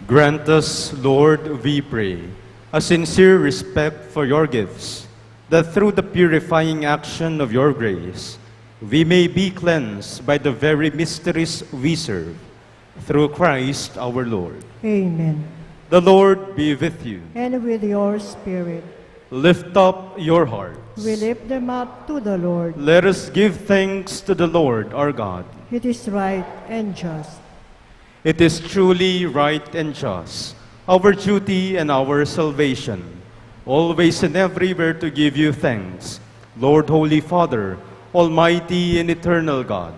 [SPEAKER 6] Grant us, Lord, we pray, a sincere respect for your gifts, that through the purifying action of your grace, we may be cleansed by the very mysteries we serve, through Christ our Lord.
[SPEAKER 5] Amen.
[SPEAKER 6] The Lord be with you.
[SPEAKER 5] And with your spirit.
[SPEAKER 6] Lift up your hearts.
[SPEAKER 5] We lift them up to the Lord.
[SPEAKER 6] Let us give thanks to the Lord our God.
[SPEAKER 5] It is right and just.
[SPEAKER 6] It is truly right and just, our duty and our salvation, always and everywhere to give you thanks, Lord, Holy Father, Almighty and eternal God.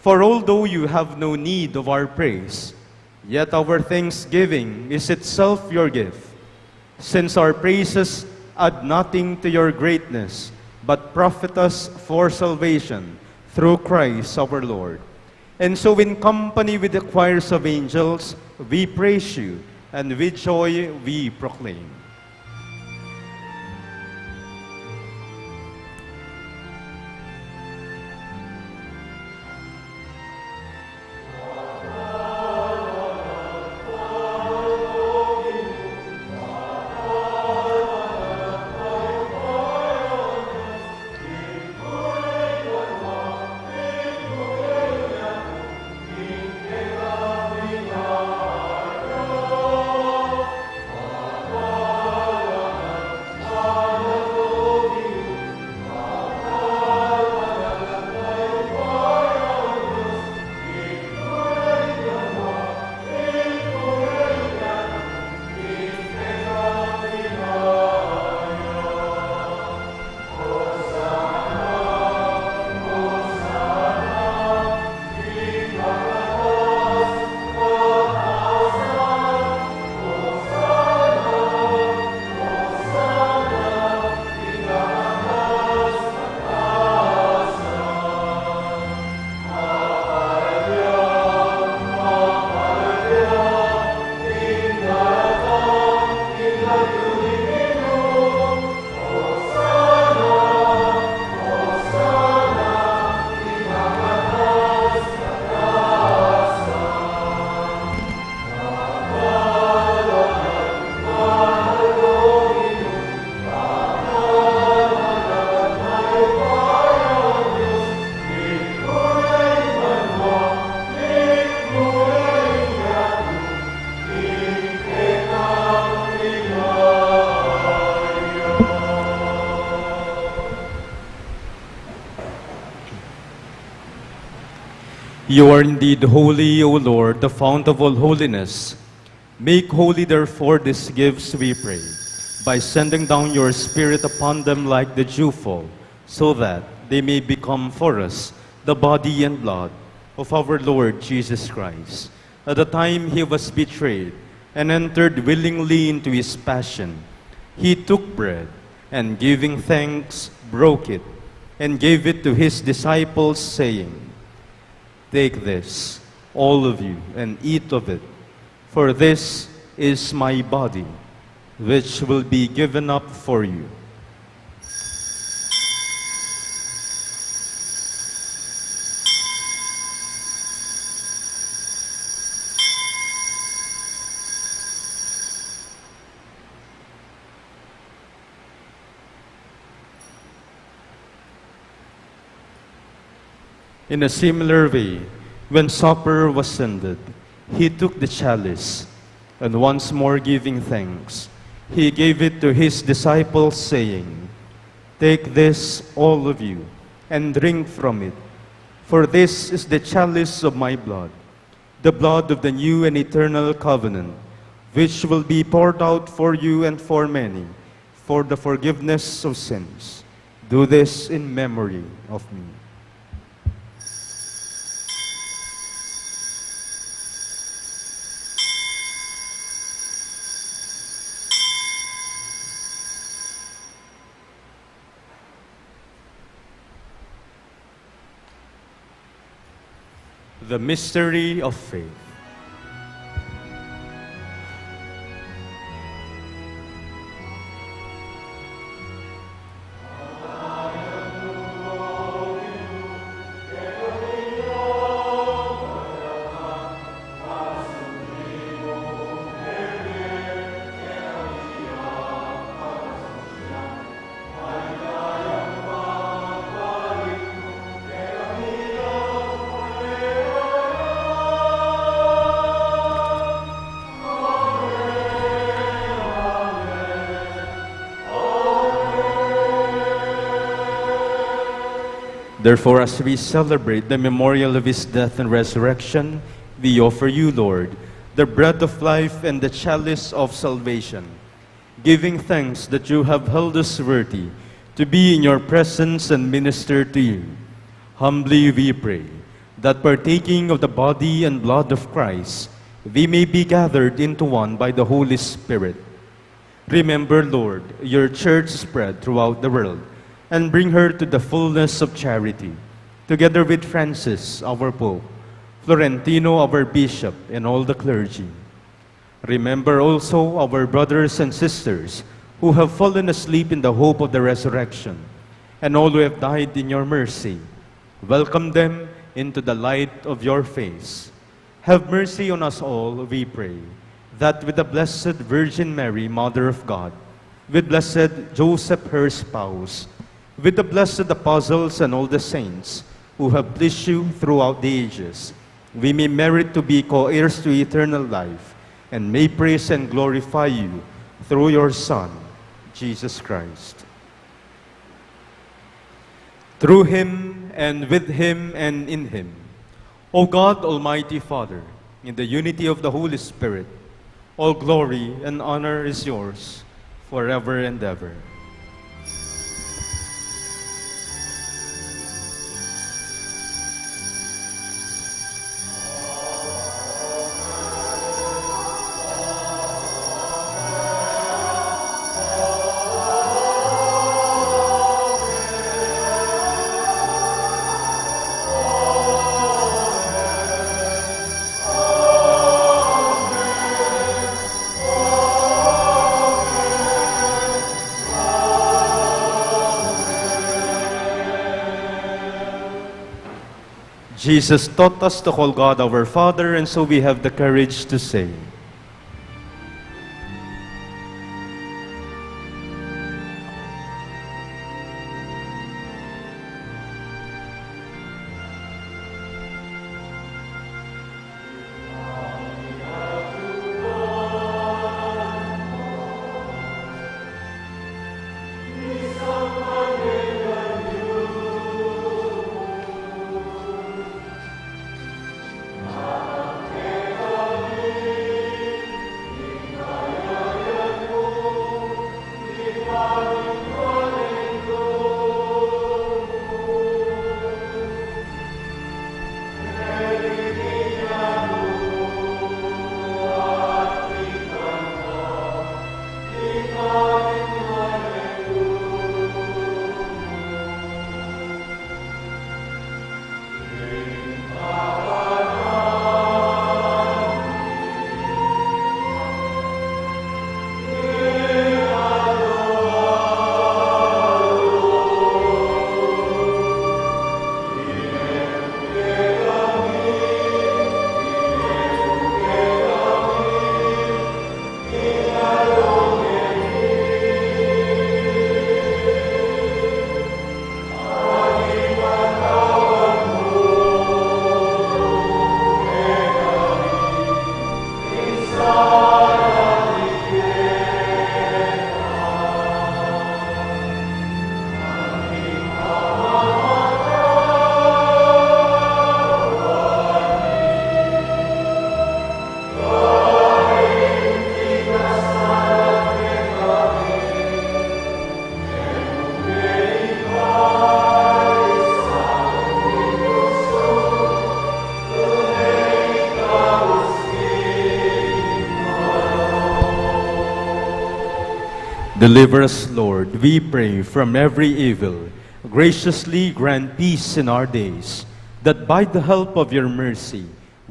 [SPEAKER 6] For although you have no need of our praise, yet our thanksgiving is itself your gift, since our praises add nothing to your greatness, but profit us for salvation through Christ our Lord. And so in company with the choirs of angels, we praise you, and with joy we proclaim. You are indeed holy, O Lord, the fount of all holiness. Make holy, therefore, these gifts, we pray, by sending down your Spirit upon them like the dewfall, so that they may become for us the body and blood of our Lord Jesus Christ. At the time he was betrayed and entered willingly into his passion, he took bread, and giving thanks, broke it, and gave it to his disciples, saying, "Take this, all of you, and eat of it, for this is my body, which will be given up for you." In a similar way, when supper was ended, he took the chalice, and once more giving thanks, he gave it to his disciples, saying, "Take this, all of you, and drink from it, for this is the chalice of my blood, the blood of the new and eternal covenant, which will be poured out for you and for many, for the forgiveness of sins. Do this in memory of me."
[SPEAKER 7] The mystery of faith. Therefore, as we celebrate the memorial of his death and resurrection, we offer you, Lord, the bread of life and the chalice of salvation, giving thanks that you have held us worthy to be in your presence and minister to you. Humbly we pray that partaking of the body and blood of Christ, we may be gathered into one by the Holy Spirit. Remember, Lord, your church spread throughout the world, and bring her to the fullness of charity, together with Francis, our Pope, Florentino, our Bishop, and all the clergy. Remember also our brothers and sisters who have fallen asleep in the hope of the resurrection, and all who have died in your mercy. Welcome them into the light of your face. Have mercy on us all, we pray, that with the Blessed Virgin Mary, Mother of God, with Blessed Joseph, her spouse, with the blessed apostles and all the saints who have pleased you throughout the ages, we may merit to be co-heirs to eternal life, and may praise and glorify you through your Son, Jesus Christ. Through him, and with him, and in him, O God, Almighty Father, in the unity of the Holy Spirit, all glory and honor is yours forever and ever. Jesus taught us to call God our Father, and so we have the courage to say, deliver us, Lord, we pray, from every evil. Graciously grant peace in our days,
[SPEAKER 6] that by the help of your mercy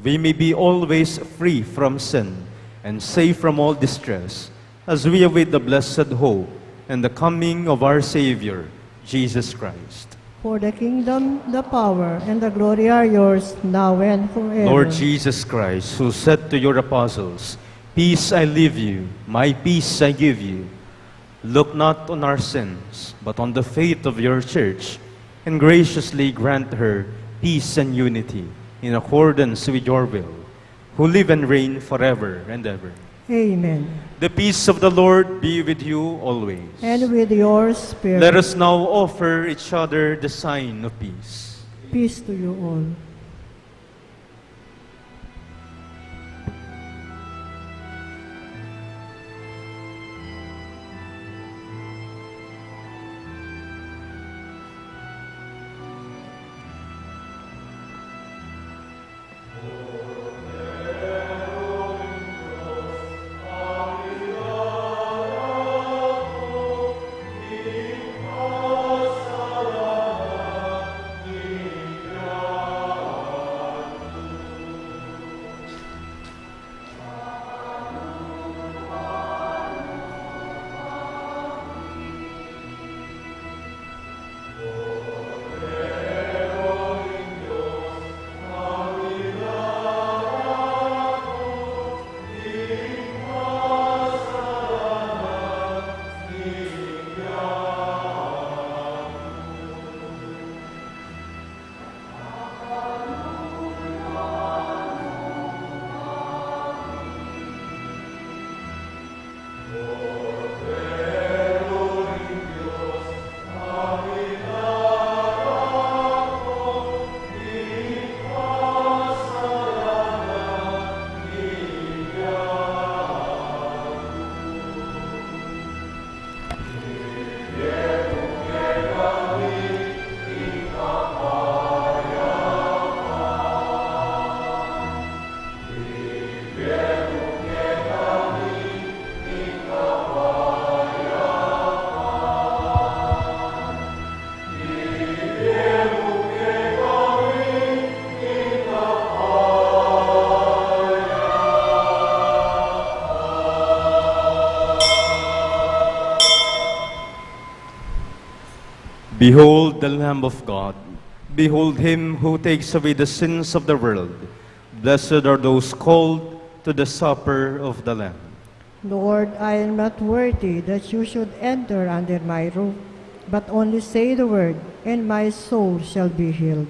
[SPEAKER 6] we may be always free from sin and safe from all distress, as we await the blessed hope and the coming of our Savior, Jesus Christ.
[SPEAKER 5] For the kingdom, the power, and the glory are yours, now and forever.
[SPEAKER 6] Lord Jesus Christ, who said to your apostles, "Peace I leave you, my peace I give you," look not on our sins, but on the faith of your church, and graciously grant her peace and unity in accordance with your will, who live and reign forever and ever.
[SPEAKER 5] Amen.
[SPEAKER 6] The peace of the Lord be with you always.
[SPEAKER 5] And with your spirit.
[SPEAKER 6] Let us now offer each other the sign of peace.
[SPEAKER 5] Peace to you all.
[SPEAKER 6] Behold the Lamb of God. Behold him who takes away the sins of the world. Blessed are those called to the supper of the Lamb.
[SPEAKER 5] Lord, I am not worthy that you should enter under my roof, but only say the word, and my soul shall be healed.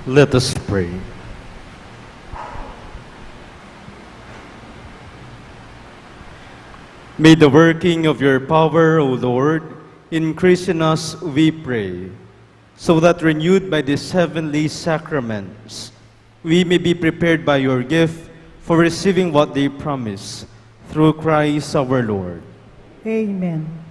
[SPEAKER 6] Let us pray. May the working of your power, O Lord, increase in us, we pray, so that renewed by these heavenly sacraments, we may be prepared by your gift for receiving what they promise, through Christ our Lord.
[SPEAKER 5] Amen.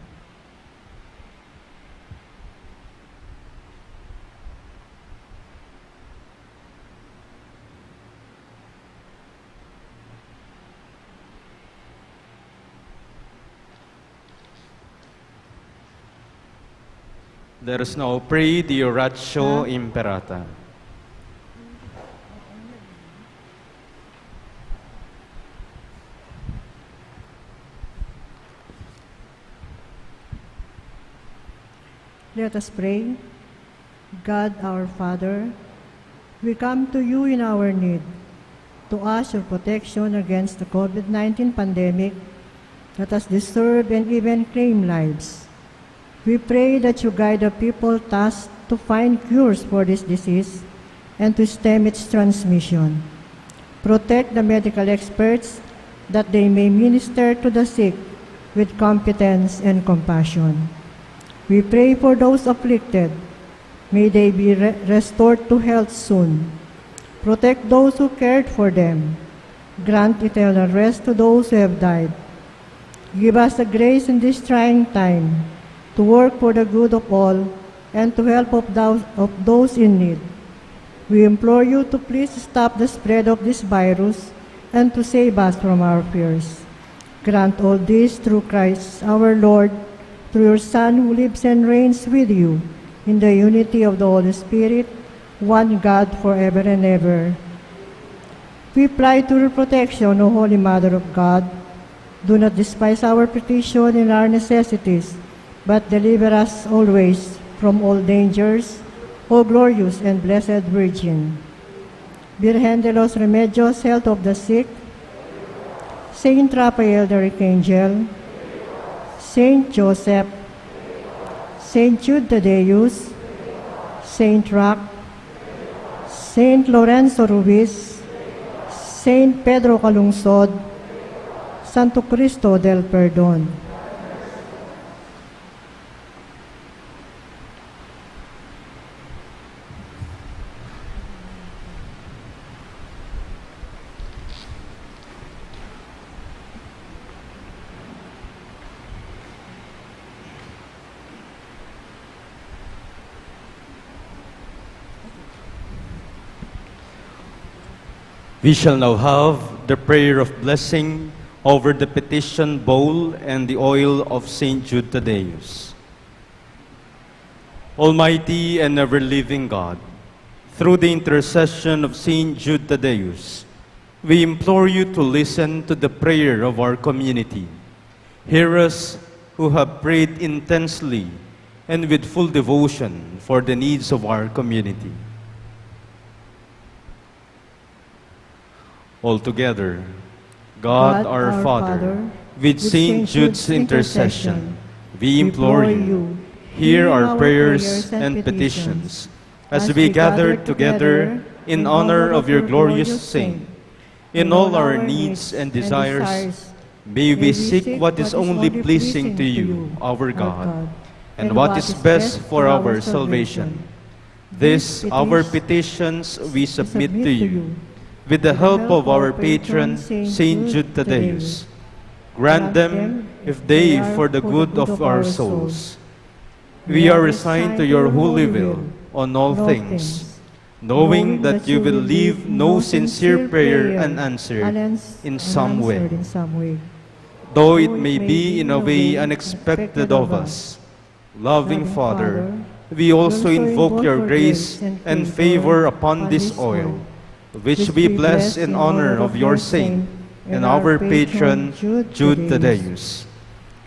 [SPEAKER 6] Let us now pray the Oratio Imperata.
[SPEAKER 5] Let us pray. God our Father, we come to you in our need to ask your protection against the COVID-19 pandemic that has disturbed and even claimed lives. We pray that you guide the people tasked to find cures for this disease and to stem its transmission. Protect the medical experts that they may minister to the sick with competence and compassion. We pray for those afflicted. May they be restored to health soon. Protect those who cared for them. Grant eternal rest to those who have died. Give us the grace in this trying time to work for the good of all and to help of those in need. We implore you to please stop the spread of this virus and to save us from our fears. Grant all this through Christ our Lord, through your Son who lives and reigns with you in the unity of the Holy Spirit, one God forever and ever. We fly to your protection, O Holy Mother of God. Do not despise our petition and our necessities, but deliver us always from all dangers, O glorious and blessed Virgin. Virgen de los Remedios, health of the sick, Saint Raphael the Archangel, Saint Joseph, Saint Jude Thaddeus, Saint Rock, Saint Lorenzo Ruiz, Saint Pedro Calungsod, Santo Cristo del Perdón.
[SPEAKER 6] We shall now have the prayer of blessing over the petition bowl and the oil of Saint Jude Thaddeus. Almighty and ever-living God, through the intercession of Saint Jude Thaddeus, we implore you to listen to the prayer of our community. Hear us who have prayed intensely and with full devotion for the needs of our community. Altogether, God our Father, with Saint Jude's intercession, we implore you, hear our prayers and petitions as we gather together in honor of your glorious saint. In all our needs and desires, may we seek what is only pleasing to you, our God, and what is best for our salvation. This, our petitions, we submit to you. With the help of our patron, Saint Jude Thaddeus, grant them if they for the good of our souls. We are resigned to your holy will on all things, knowing that you will leave no sincere prayer unanswered in some way. Though it may be in a way unexpected of us, loving Father, we also invoke your grace and favor upon this oil, which we bless in honor of your saint and our patron, Jude Thaddeus.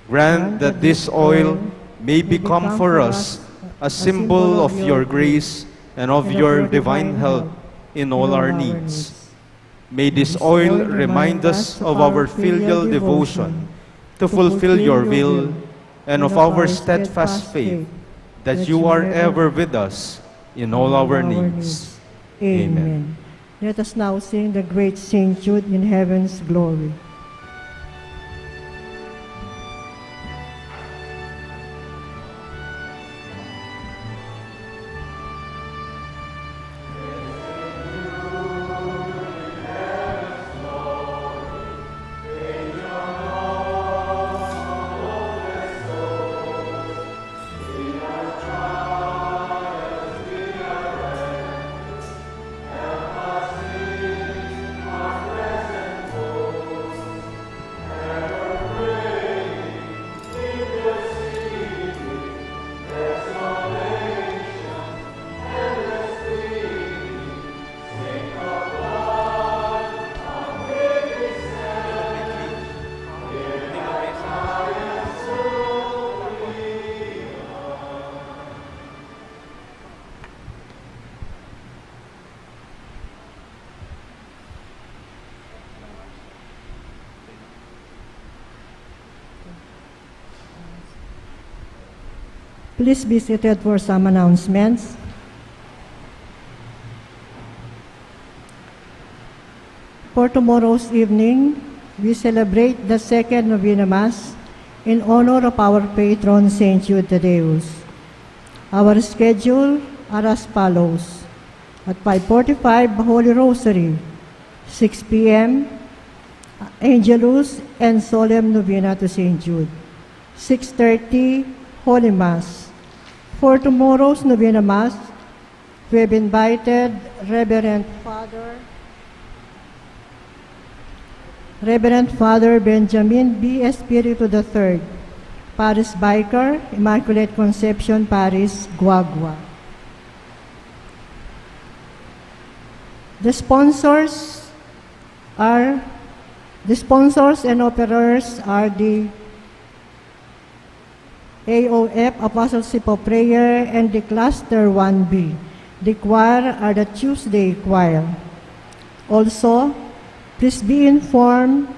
[SPEAKER 6] Grant that this oil may become for us a symbol of your grace and of your divine help in all our needs. May this oil remind us of our filial devotion to fulfill your will and of our steadfast faith that you are ever with us in all our needs.
[SPEAKER 5] Amen. Let us now sing the great Saint Jude in heaven's glory. Please be seated for some announcements. For tomorrow's evening, we celebrate the second Novena Mass in honor of our patron, Saint Jude Thaddeus. Our schedule are as follows. At 5:45, Holy Rosary. 6 p.m., Angelus and Solemn Novena to Saint Jude. 6:30, Holy Mass. For tomorrow's Novena Mass, we have invited Reverend Father Benjamin B. Espiritu III, Parish Vicar, Immaculate Conception Parish, Guagua. The sponsors and operers are the AOF, Apostleship of Prayer, and the Cluster 1B. The choir are the Tuesday choir. Also, please be informed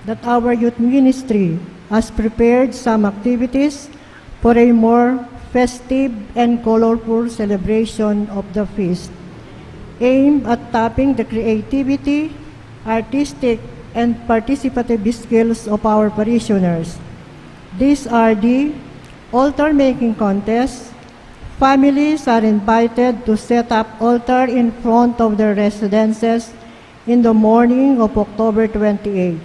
[SPEAKER 5] that our youth ministry has prepared some activities for a more festive and colorful celebration of the feast, aimed at tapping the creativity, artistic, and participative skills of our parishioners. These are the altar making contest. Families are invited to set up altar in front of their residences in the morning of October 28,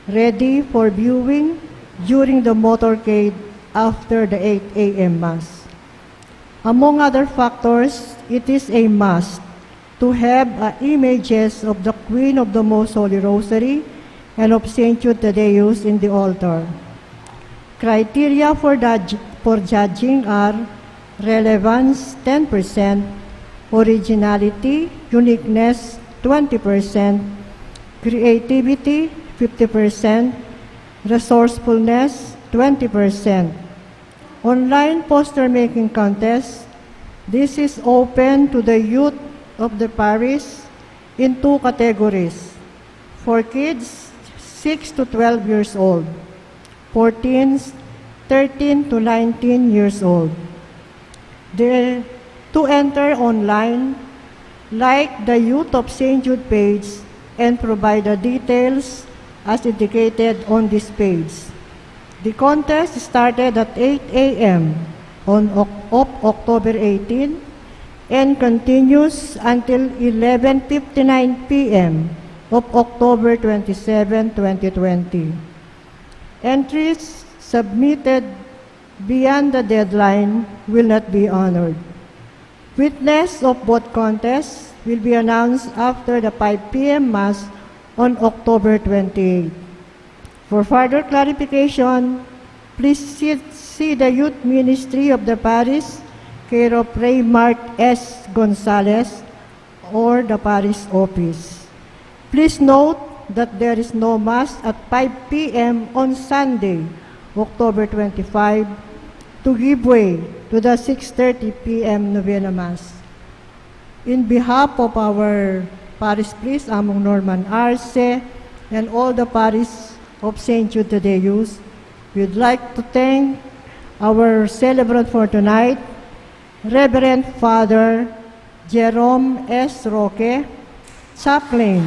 [SPEAKER 5] ready for viewing during the motorcade after the 8 a.m. Mass. Among other factors, it is a must to have images of the Queen of the Most Holy Rosary and of Saint Jude Thaddeus in the altar. Criteria for judging are relevance 10%, originality, uniqueness 20%, creativity 50%, resourcefulness 20%. Online poster making contest. This is open to the youth of the parish in 2 categories. For kids 6 to 12 years old, for teens 13 to 19 years old. To enter online, like the Youth of St. Jude page and provide the details as indicated on this page. The contest started at 8 a.m. of October 18 and continues until 11:59 p.m. of October 27, 2020. Entries submitted beyond the deadline will not be honored. Winners of both contests will be announced after the 5 p.m. Mass on October 28. For further clarification, please see the Youth Ministry of the Parish, care of Ray Mark S. Gonzalez, or the Parish Office. Please note that there is no Mass at 5 p.m. on Sunday, October 25, to give way to the 6:30 p.m. Novena Mass. In behalf of our parish priest, Among Norman Arce, and all the parish of St. Jude Thaddeus, we'd like to thank our celebrant for tonight, Reverend Father Jerome S. Roque, Chaplain.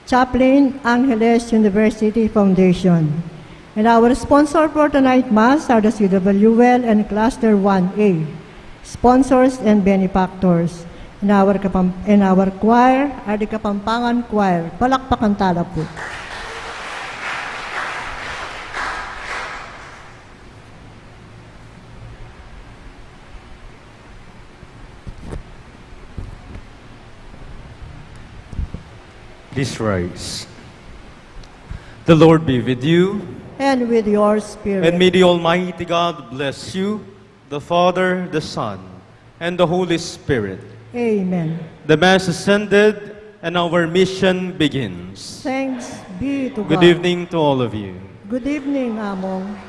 [SPEAKER 5] Chaplain, Angeles University Foundation. And our sponsor for tonight Mass are the CWL and Cluster 1A, sponsors and benefactors. And our choir are the Kapampangan Choir. Palakpakan tala po.
[SPEAKER 6] Please rise. The Lord be with you.
[SPEAKER 5] And with your spirit.
[SPEAKER 6] And may the Almighty God bless you, the Father, the Son, and the Holy Spirit.
[SPEAKER 5] Amen.
[SPEAKER 6] The Mass is ended, and our mission begins.
[SPEAKER 5] Thanks be to God.
[SPEAKER 6] Good evening to all of you.
[SPEAKER 5] Good evening, Among.